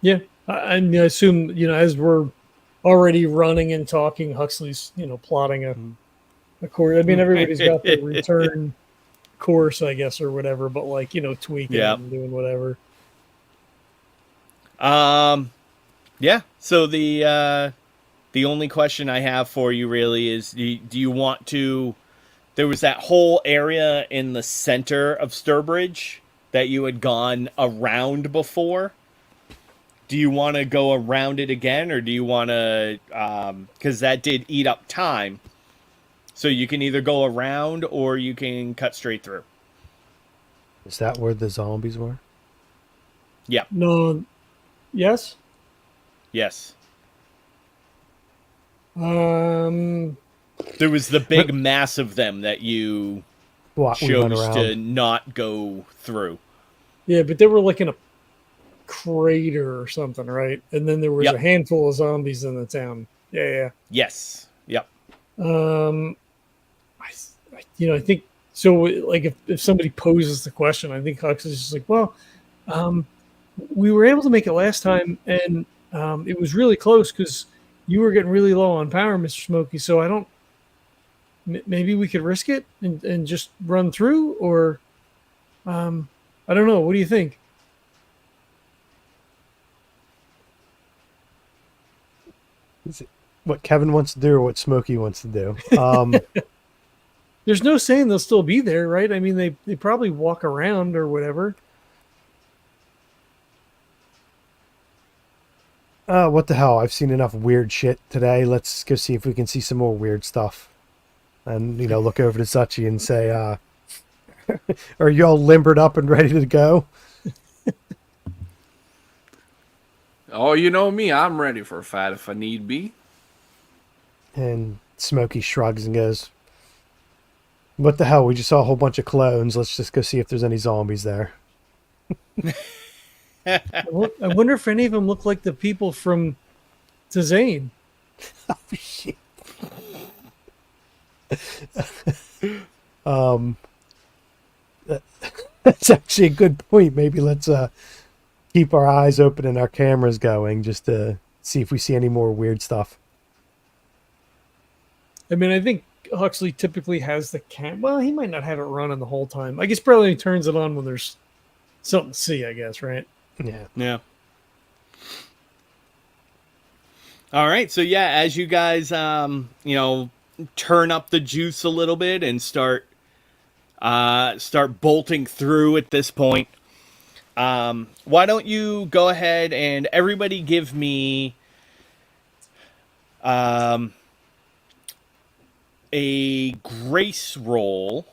yeah. I mean, I assume, as we're already running and talking, Huxley's, plotting a course. I mean, everybody's got their return course, I guess, or whatever, but like, tweaking it Yeah. and doing whatever. Yeah. So the only question I have for you really is, do you want to? There was that whole area in the center of Sturbridge that you had gone around before. Do you want to go around it again, or do you want to? Because that did eat up time. So you can either go around or you can cut straight through. Is that where the zombies were? Yeah. No, yes. Yes. Um, There was the big mass of them that you What, we went chose around. to not go through. yeah, but they were like in a crater or something, right? And then there was Yep. a handful of zombies in the town. Yeah, Yes. Yep. yeah. I think so. Like, if somebody poses the question, I think Huxley's just like, well, we were able to make it last time, and it was really close because you were getting really low on power, Mr. Smokey. So I don't. Maybe we could risk it and just run through, or I don't know. What do you think? Is it what Kevin wants to do or what Smokey wants to do? There's no saying they'll still be there, right? I mean, they probably walk around or whatever. What the hell? I've seen enough weird shit today. Let's go see if we can see some more weird stuff. And, look over to Zuchy and say, are y'all limbered up and ready to go? Oh, you know me. I'm ready for a fight if I need be. And Smokey shrugs and goes, what the hell? We just saw a whole bunch of clones. Let's just go see if there's any zombies there. I wonder if any of them look like the people from Tazane. Oh, shit. That's actually a good point. Maybe let's keep our eyes open and our cameras going just to see if we see any more weird stuff. I mean, I think Huxley typically has the cam. Well, he might not have it running the whole time. I guess probably he turns it on when there's something to see, I guess, right? Yeah. Yeah. All right. So yeah, as you guys, turn up the juice a little bit and start bolting through at this point. Why don't you go ahead and everybody give me a grace roll,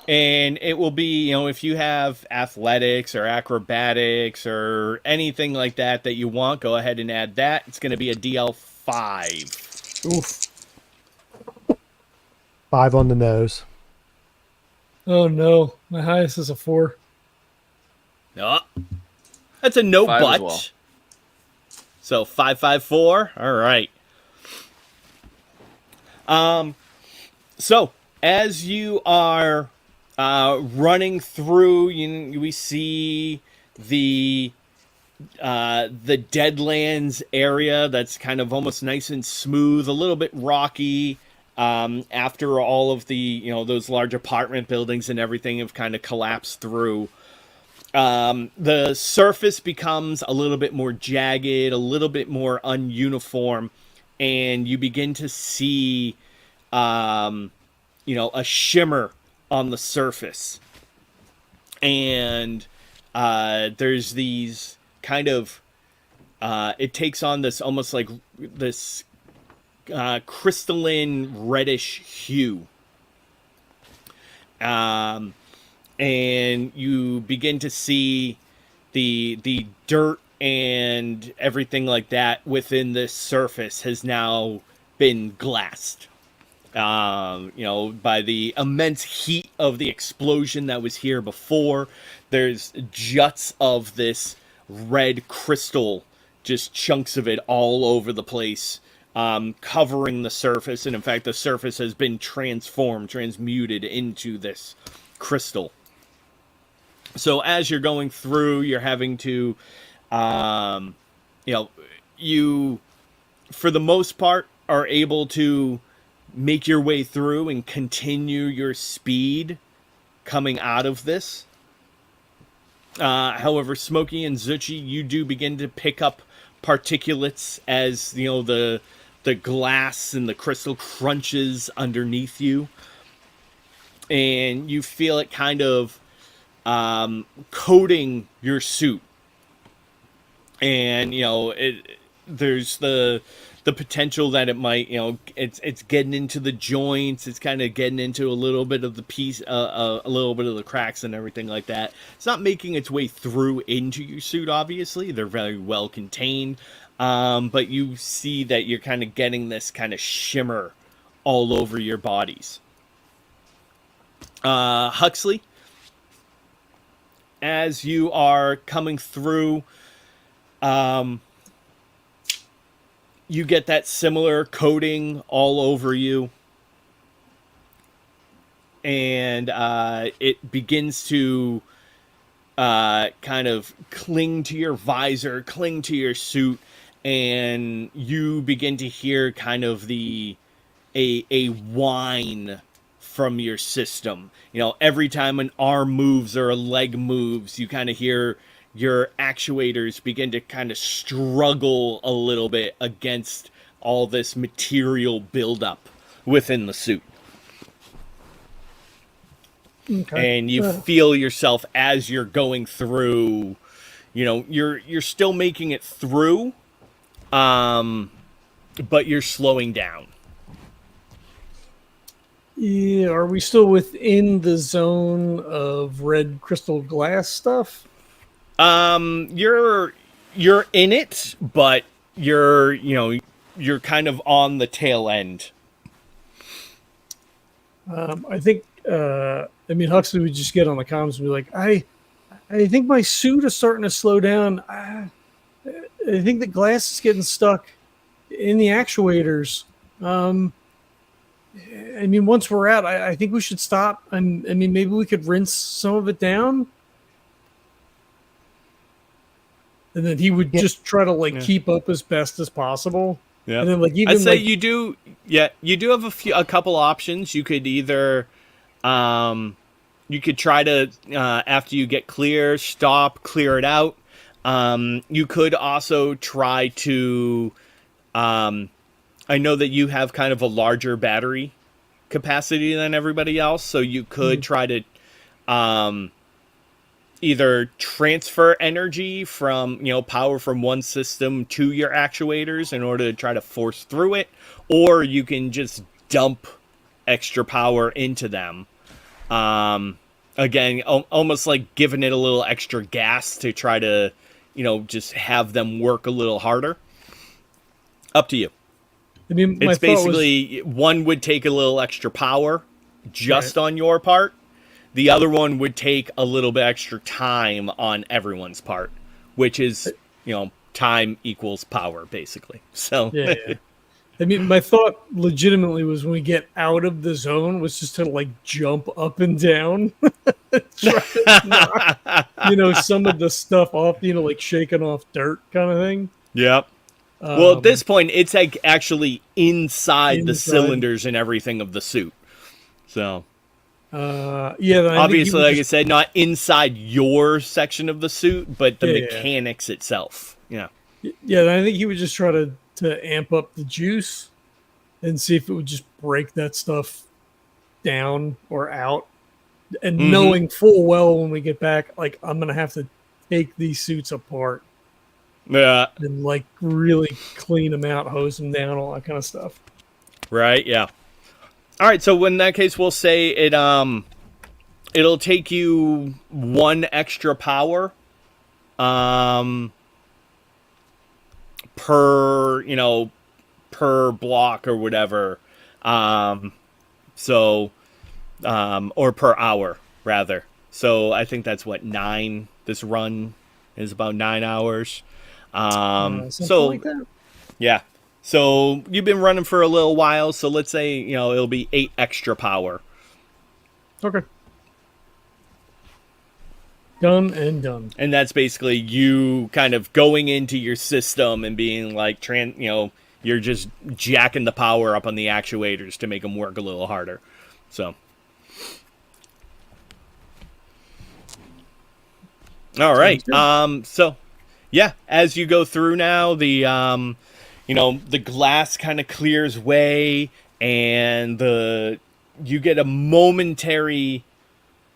and it will be, if you have athletics or acrobatics or anything like that you want, go ahead and add that. It's going to be a DL5. Oof. 5 on the nose. Oh no, my highest is a 4. Oh, that's a no 5 but. as well. So 554. All right. So as you are running through, we see the Deadlands area that's kind of almost nice and smooth, a little bit rocky. After all of the, those large apartment buildings and everything have kind of collapsed through. The surface becomes a little bit more jagged, a little bit more ununiform, and you begin to see, a shimmer on the surface. And there's these kind of, it takes on this almost like this crystalline reddish hue. And you begin to see the dirt and everything like that within this surface has now been glassed. By the immense heat of the explosion that was here before. There's juts of this red crystal, just chunks of it all over the place, covering the surface, and in fact the surface has been transmuted into this crystal. So as you're going through, you're having to, you, for the most part, are able to make your way through and continue your speed coming out of this. However, Smokey and Zuchy, you do begin to pick up particulates as, the glass and the crystal crunches underneath you. And you feel it kind of coating your suit. And, there's the potential that it might, it's getting into the joints. It's kind of getting into a little bit of the piece, a little bit of the cracks and everything like that. It's not making its way through into your suit, obviously. They're very well contained. But you see that you're kind of getting this kind of shimmer all over your bodies. Huxley, as you are coming through, you get that similar coating all over you, and it begins to kind of cling to your visor, cling to your suit, and you begin to hear kind of a whine from your system. Every time an arm moves or a leg moves, you kind of hear your actuators begin to kind of struggle a little bit against all this material buildup within the suit. Okay. And you feel yourself as you're going through, you're still making it through, but you're slowing down. Yeah, are we still within the zone of red crystal glass stuff? You're in it, but you're kind of on the tail end. I think, Huxley would just get on the comms and be like, I think my suit is starting to slow down. I think the glass is getting stuck in the actuators. Once we're out, I think we should stop. Maybe we could rinse some of it down. And then he would just try to keep up as best as possible. Yeah. And then I'd say you do have a couple options. You could either you could try to after you get clear, clear it out. You could also try to I know that you have kind of a larger battery capacity than everybody else, so you could try to either transfer energy from, power from one system to your actuators in order to try to force through it, or you can just dump extra power into them. Again, almost like giving it a little extra gas to try to, just have them work a little harder. Up to you. It's basically one would take a little extra power just on your part. The other one would take a little bit extra time on everyone's part, which is, time equals power, basically. So, yeah. My thought legitimately was when we get out of the zone was just to jump up and down, try to knock, some of the stuff off, shaking off dirt kind of thing. Yep. Well, at this point, it's actually inside the cylinders and everything of the suit. So. Obviously, like I said, not inside your section of the suit, but the mechanics itself. Yeah. Yeah, I think he would just try to amp up the juice and see if it would just break that stuff down or out. And knowing full well when we get back, I'm going to have to take these suits apart. Yeah. And really clean them out, hose them down, all that kind of stuff. Right, yeah. All right, so in that case, we'll say it'll take you one extra power per block or whatever. Or per hour rather. So I think that's 9. This run is about 9 hours. Something like that. Yeah. So you've been running for a little while, so let's say, it'll be 8 extra power. Okay. Done and done. And that's basically you kind of going into your system and being like, you're just jacking the power up on the actuators to make them work a little harder. So. All right. So, yeah, as you go through now, the glass kind of clears way, and you get a momentary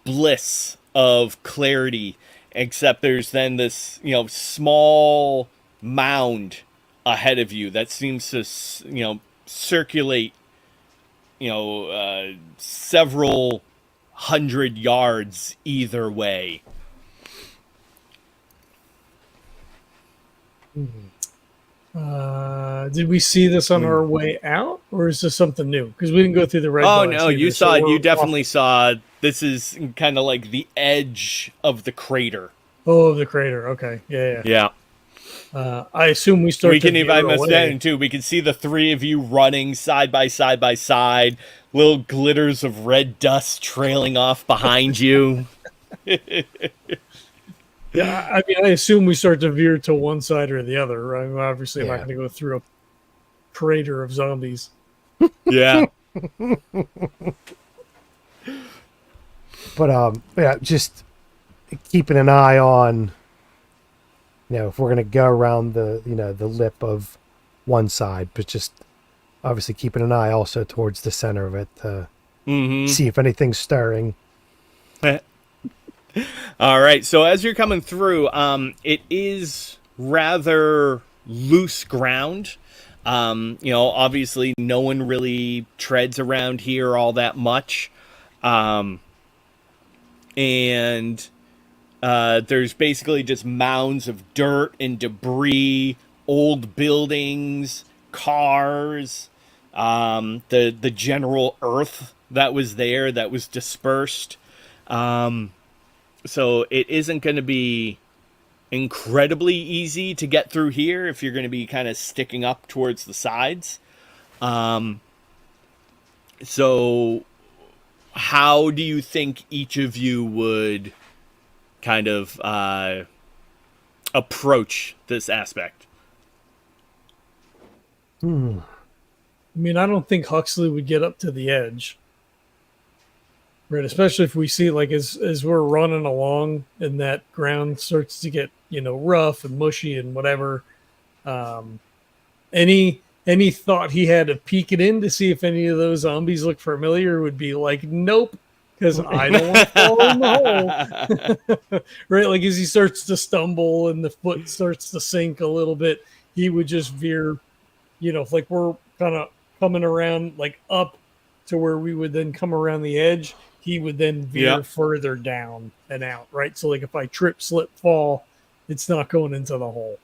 bliss of clarity, except there's then this, small mound ahead of you that seems to, circulate, several hundred yards either way. Did we see this on our way out, or is this something new? Because we didn't go through the red. Oh no, you saw it. You definitely saw. This is kind of like the edge of the crater. Oh, the crater. Okay, yeah. I assume we start. We can even understand too. We can see the three of you running side by side by side. Little glitters of red dust trailing off behind you. Yeah, I mean, I assume we start to veer to one side or the other. I'm obviously not going to go through a crater of zombies. Yeah. But just keeping an eye on, if we're going to go around the lip of one side, but just obviously keeping an eye also towards the center of it to see if anything's stirring. All right. So as you're coming through, it is rather loose ground. Obviously no one really treads around here all that much. And there's basically just mounds of dirt and debris, old buildings, cars, the general earth that was there that was dispersed. So it isn't going to be incredibly easy to get through here if you're going to be kind of sticking up towards the sides. So how do you think each of you would kind of approach this aspect? I mean, I don't think Huxley would get up to the edge. Right, especially if we see, like, as we're running along and that ground starts to get, rough and mushy and whatever. Any thought he had of peeking in to see if any of those zombies look familiar would be like, nope, because I don't want to fall in the hole. Right, like as he starts to stumble and the foot starts to sink a little bit, he would just veer, like we're kind of coming around like up to where we would then come around the edge. He would then veer further down and out, right? So, like, if I trip, slip, fall, it's not going into the hole.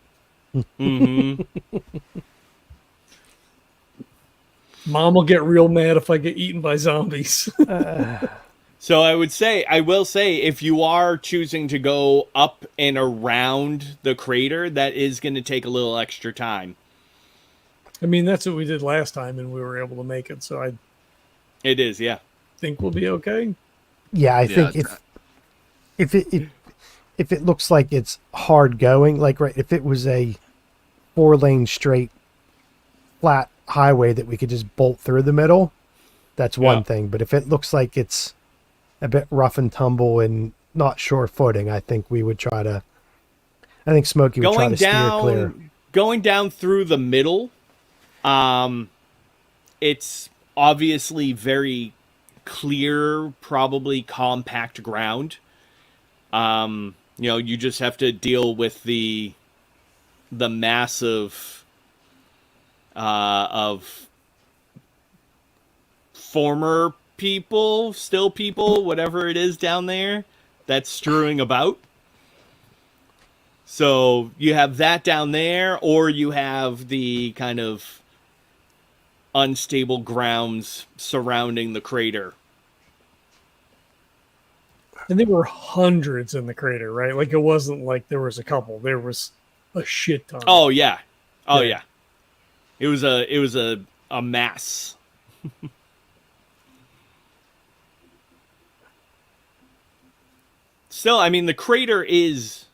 Mom will get real mad if I get eaten by zombies. So I will say, if you are choosing to go up and around the crater, that is going to take a little extra time. I mean, that's what we did last time, and we were able to make it. So it is, yeah. Think we'll be okay. Yeah, I think if it looks like it's hard going, like if it was a 4-lane straight flat highway that we could just bolt through the middle, that's one thing. But if it looks like it's a bit rough and tumble and not sure footing, I think we would try to. I think Smokey would try to steer clear. Going down through the middle, it's obviously very clear, probably compact ground. You just have to deal with the massive of former people, still people, whatever it is down there that's strewing about. So you have that down there, or you have the kind of unstable grounds surrounding the crater. And there were hundreds in the crater, right? Like, it wasn't like there was a couple. There was a shit ton. Oh, yeah. Oh, yeah. It was a mass. Still, I mean, the crater is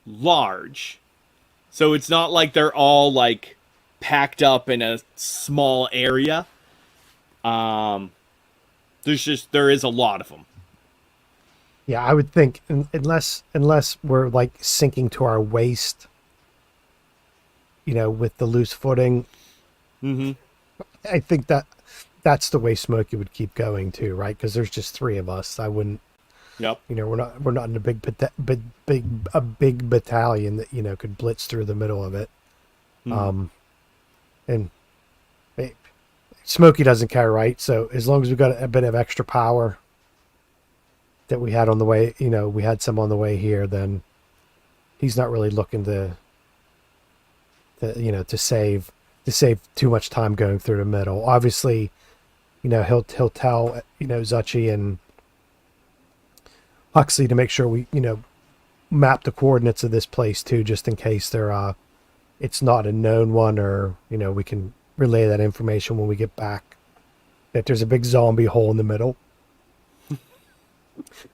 large, so it's not like they're all like packed up in a small area. There is a lot of them. Yeah, I would think unless we're like sinking to our waist, with the loose footing. Mm-hmm. I think that's the way Smokey would keep going too, right? Because there's just three of us. I wouldn't. Yep. We're not in a big battalion that could blitz through the middle of it. And Smokey doesn't care, right? So as long as we got a bit of extra power that we had on the way, we had some on the way here, then he's not really looking to save too much time going through the middle. Obviously, he'll tell Zuchy and Huxley to make sure we map the coordinates of this place too, just in case it's not a known one, or we can relay that information when we get back, that there's a big zombie hole in the middle.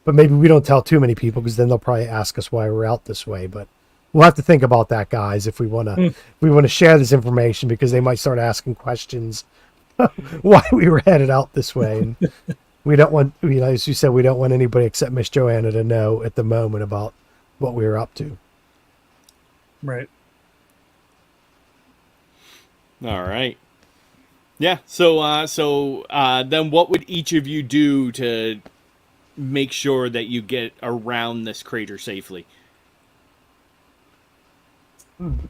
But maybe we don't tell too many people, because then they'll probably ask us why we're out this way. But we'll have to think about that, guys, if we want to share this information, because they might start asking questions why we were headed out this way. And we don't want, as you said, we don't want anybody except Miss Joanna to know at the moment about what we were up to. Right. All right. Yeah. So then what would each of you do to make sure that you get around this crater safely? Can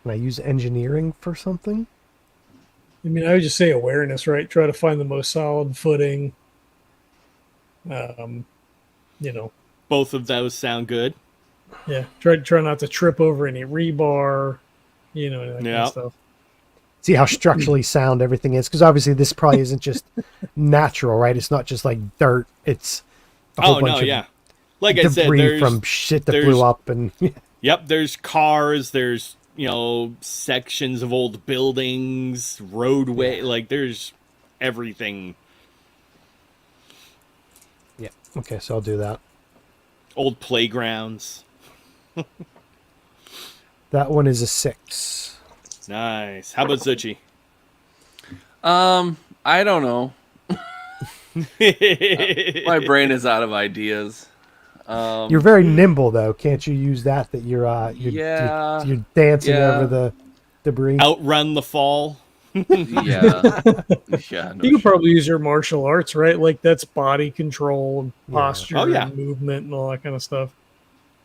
I use engineering for something? I mean, I would just say awareness, right? Try to find the most solid footing. Both of those sound good. Yeah. Try not to trip over any rebar, that kind of stuff. See how structurally sound everything is, because obviously this probably isn't just natural, right? It's not just like dirt. It's a whole bunch of like I said, debris from shit that blew up, and yep, there's cars, there's sections of old buildings, roadway, like there's everything. Yeah. Okay, so I'll do that. Old playgrounds. That one is a 6. Nice. How about Zuchy? I don't know. My brain is out of ideas. You're very nimble, though. Can't you use that you're dancing over the debris? Outrun the fall. Yeah. You could probably use your martial arts, right? Like that's body control and posture and movement and all that kind of stuff.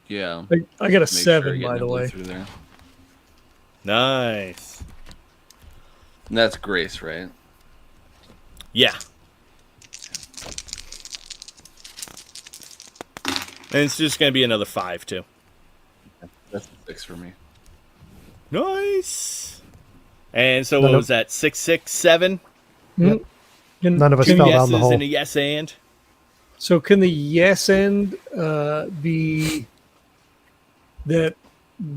Yeah. I got a 7, by the way. Nice. And that's Grace, right? Yeah. And it's just going to be another 5, too. That's 6 for me. Nice. And so what was that? 6, 6, 7? Yep. None of us fell down the hole. And a yes and. So can the yes end be that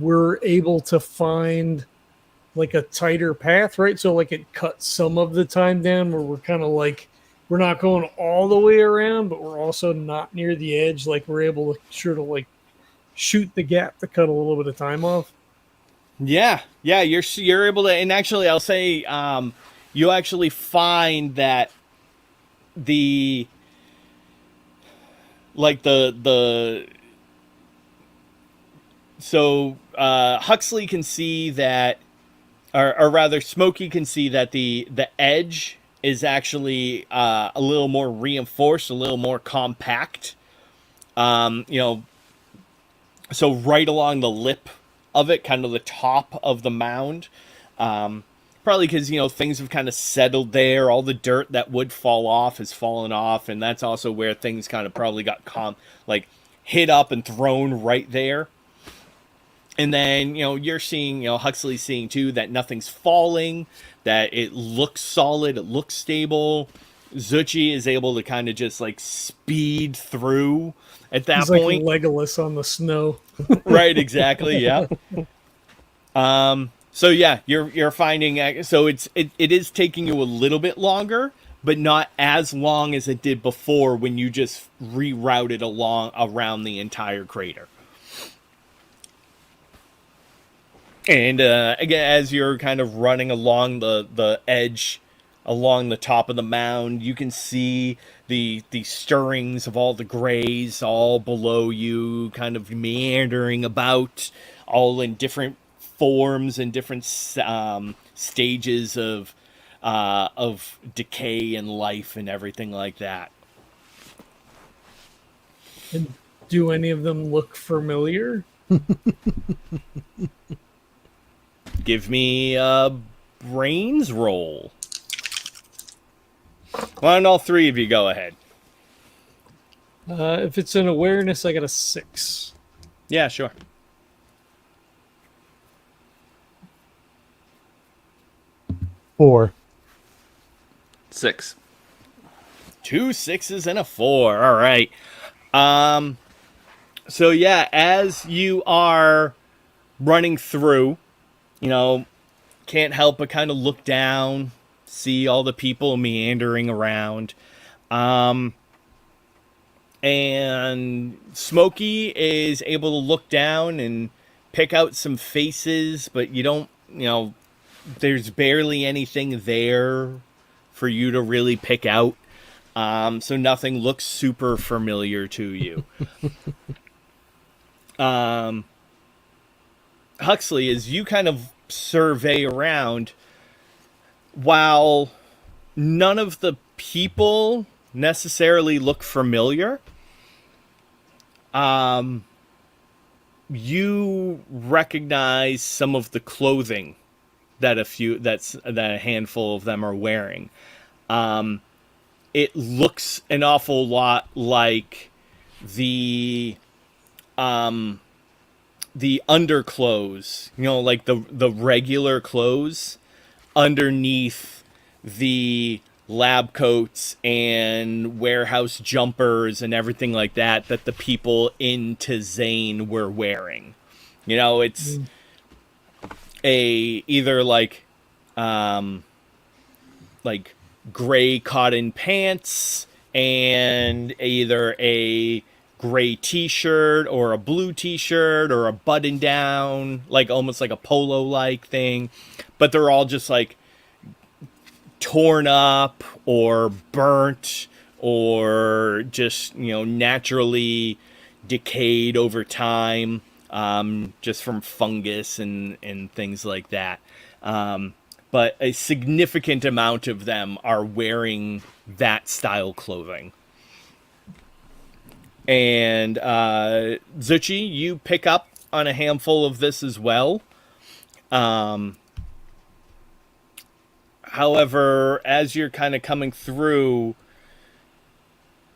we're able to find like a tighter path, right? So like it cuts some of the time down where we're kind of like, we're not going all the way around, but we're also not near the edge. Like we're able to sort of like shoot the gap to cut a little bit of time off. Yeah. You're able to, and actually I'll say, you actually find that Huxley can see that, or rather Smokey can see that the edge is actually a little more reinforced, a little more compact. So right along the lip of it, kind of the top of the mound. Probably because, things have kind of settled there. All the dirt that would fall off has fallen off. And that's also where things kind of probably got hit up and thrown right there. And then, you're seeing, Huxley's seeing too that nothing's falling, that it looks solid, it looks stable. Zuchy is able to kind of just speed through at that point. Like Legolas on the snow. Right, exactly, yeah. So yeah, you're finding, so it is taking you a little bit longer, but not as long as it did before when you just rerouted along around the entire crater. And again, as you're kind of running along the edge, along the top of the mound, you can see the stirrings of all the grays all below you, kind of meandering about, all in different forms and different stages of decay and life and everything like that. And do any of them look familiar? Give me a brains roll. Why don't all three of you go ahead? If it's an awareness, I got a 6. Yeah, sure. Four. 6. 2 6s and a 4. All right. So yeah, as you are running through, can't help but kind of look down, see all the people meandering around. And Smokey is able to look down and pick out some faces, but you don't, there's barely anything there for you to really pick out. So nothing looks super familiar to you. Huxley, as you kind of survey around, while none of the people necessarily look familiar, you recognize some of the clothing that a handful of them are wearing. It looks an awful lot like the underclothes, like the regular clothes underneath the lab coats and warehouse jumpers and everything like that the people in Zane were wearing. It's either like gray cotton pants and either a gray t-shirt or a blue t-shirt or a button down, like almost like a polo like thing, but they're all just like torn up or burnt or just naturally decayed over time, just from fungus and things like that. But a significant amount of them are wearing that style clothing. And Zuchy, you pick up on a handful of this as well. However, as you're kind of coming through,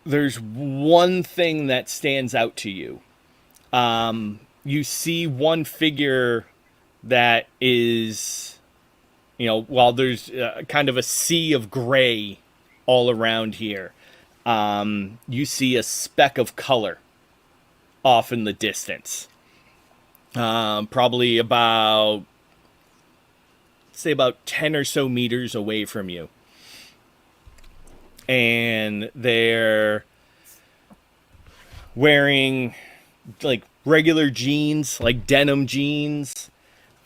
there's one thing that stands out to you. You see one figure that is, while there's kind of a sea of gray all around here, you see a speck of color off in the distance. Probably about 10 or so meters away from you. And they're wearing like regular jeans, like denim jeans.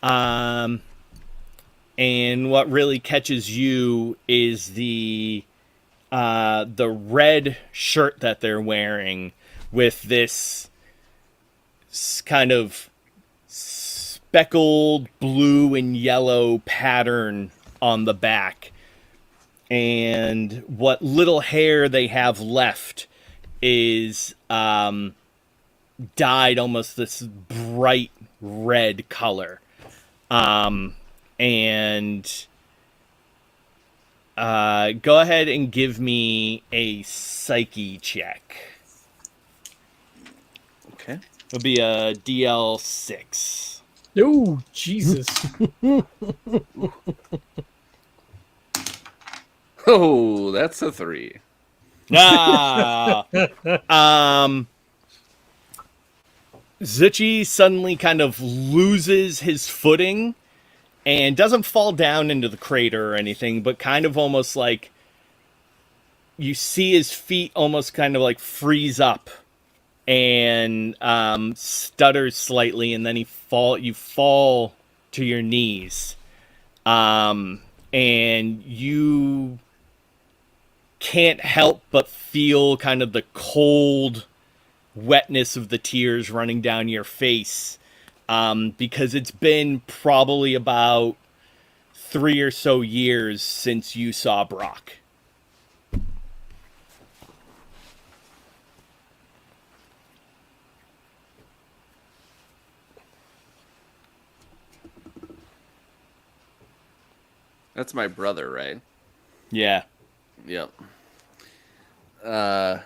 And what really catches you is the red shirt that they're wearing with this kind of speckled blue and yellow pattern on the back. And what little hair they have left is dyed almost this bright red color. And go ahead and give me a psyche check. Okay. It'll be a DL6. Oh, Jesus. Oh, that's a 3. Zuchy suddenly kind of loses his footing and doesn't fall down into the crater or anything, but kind of almost like you see his feet almost kind of like freeze up and stutters slightly, and then you fall to your knees, and you can't help but feel kind of the cold wetness of the tears running down your face, because it's been probably about 3 or so years since you saw Brock. That's my brother, right? Yeah. Yep. How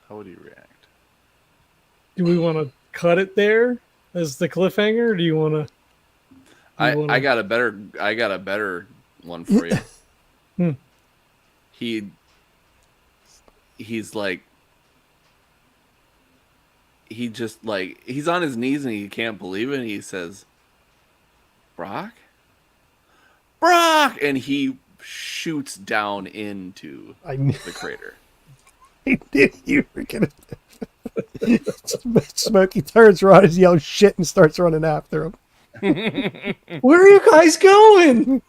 would he react? Do we want to cut it there as the cliffhanger? Or do you want to? I got a better one for you. He's like, he's on his knees and he can't believe it. And he says, Brock? And he shoots down into the crater. I knew you were gonna. Smokey turns around and yells shit and starts running after him. Where are you guys going?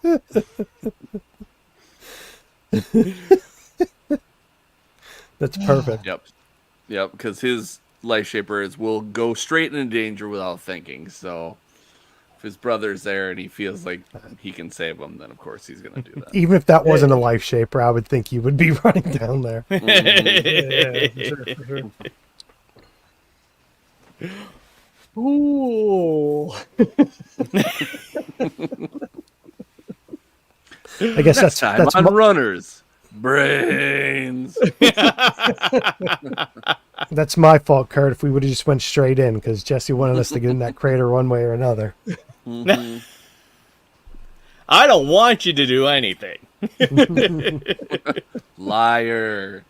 That's perfect. Yep. Because his life shapers will go straight into danger without thinking. So if his brother's there and he feels like he can save him, then of course he's gonna do that. Even if that wasn't a life shaper, I would think you would be running down there. Yeah, for sure. Ooh. I guess Next time that's on Runners. Brains. That's my fault, Kurt. If we would have just went straight in, because Jesse wanted us to get in that crater one way or another. I don't want you to do anything. Liar.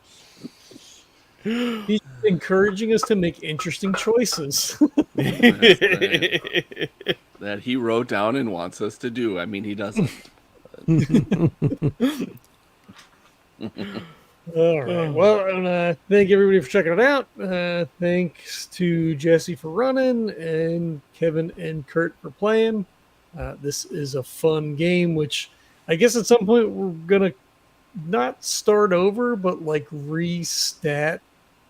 He's encouraging us to make interesting choices. That he wrote down and wants us to do. I mean, he doesn't. All right. Well, thank everybody for checking it out. Thanks to Jesse for running and Kevin and Kurt for playing. This is a fun game, which I guess at some point we're going to not start over, but like restat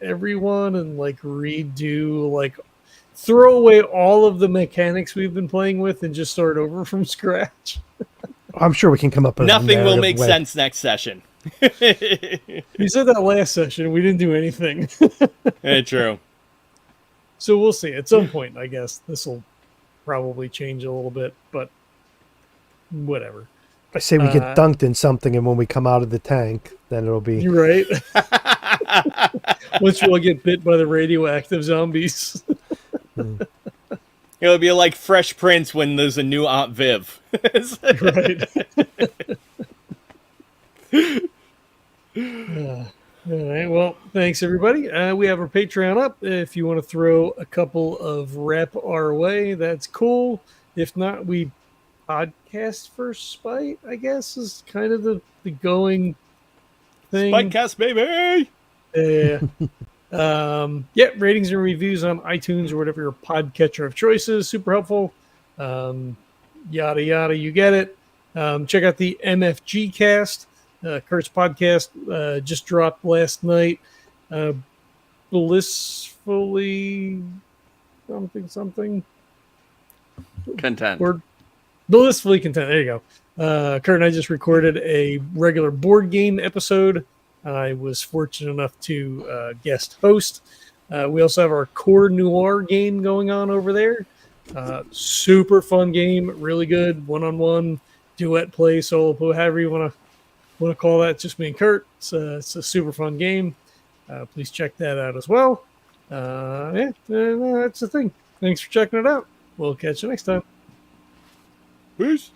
everyone and like redo, like throw away all of the mechanics we've been playing with and just start over from scratch. I'm sure we can come up with Nothing will make sense next session. You said that last session. We didn't do anything. True. So we'll see. At some point, I guess this will probably change a little bit, but whatever. I say we get dunked in something, and when we come out of the tank, then it'll be... You're right. Once you all get bit by the radioactive zombies. It'll be like Fresh Prince when there's a new Aunt Viv. Right. All right. Well, thanks, everybody. We have our Patreon up. If you want to throw a couple of rep our way, that's cool. If not, we podcast for Spite, I guess, is kind of the going thing. Spitecast, baby! Yeah, ratings and reviews on iTunes or whatever your podcatcher of choice is. Super helpful. Yada, yada, you get it. Check out the MFG cast. Kurt's podcast just dropped last night. Blissfully something. Content. We're blissfully content. There you go. Kurt and I just recorded a regular board game episode. I was fortunate enough to guest host. We also have our Core Noir game going on over there. Super fun game, really good one-on-one duet play, solo play, however you want to call that. Just me and Kurt. It's a super fun game. Please check that out as well. That's the thing. Thanks for checking it out. We'll catch you next time. Peace.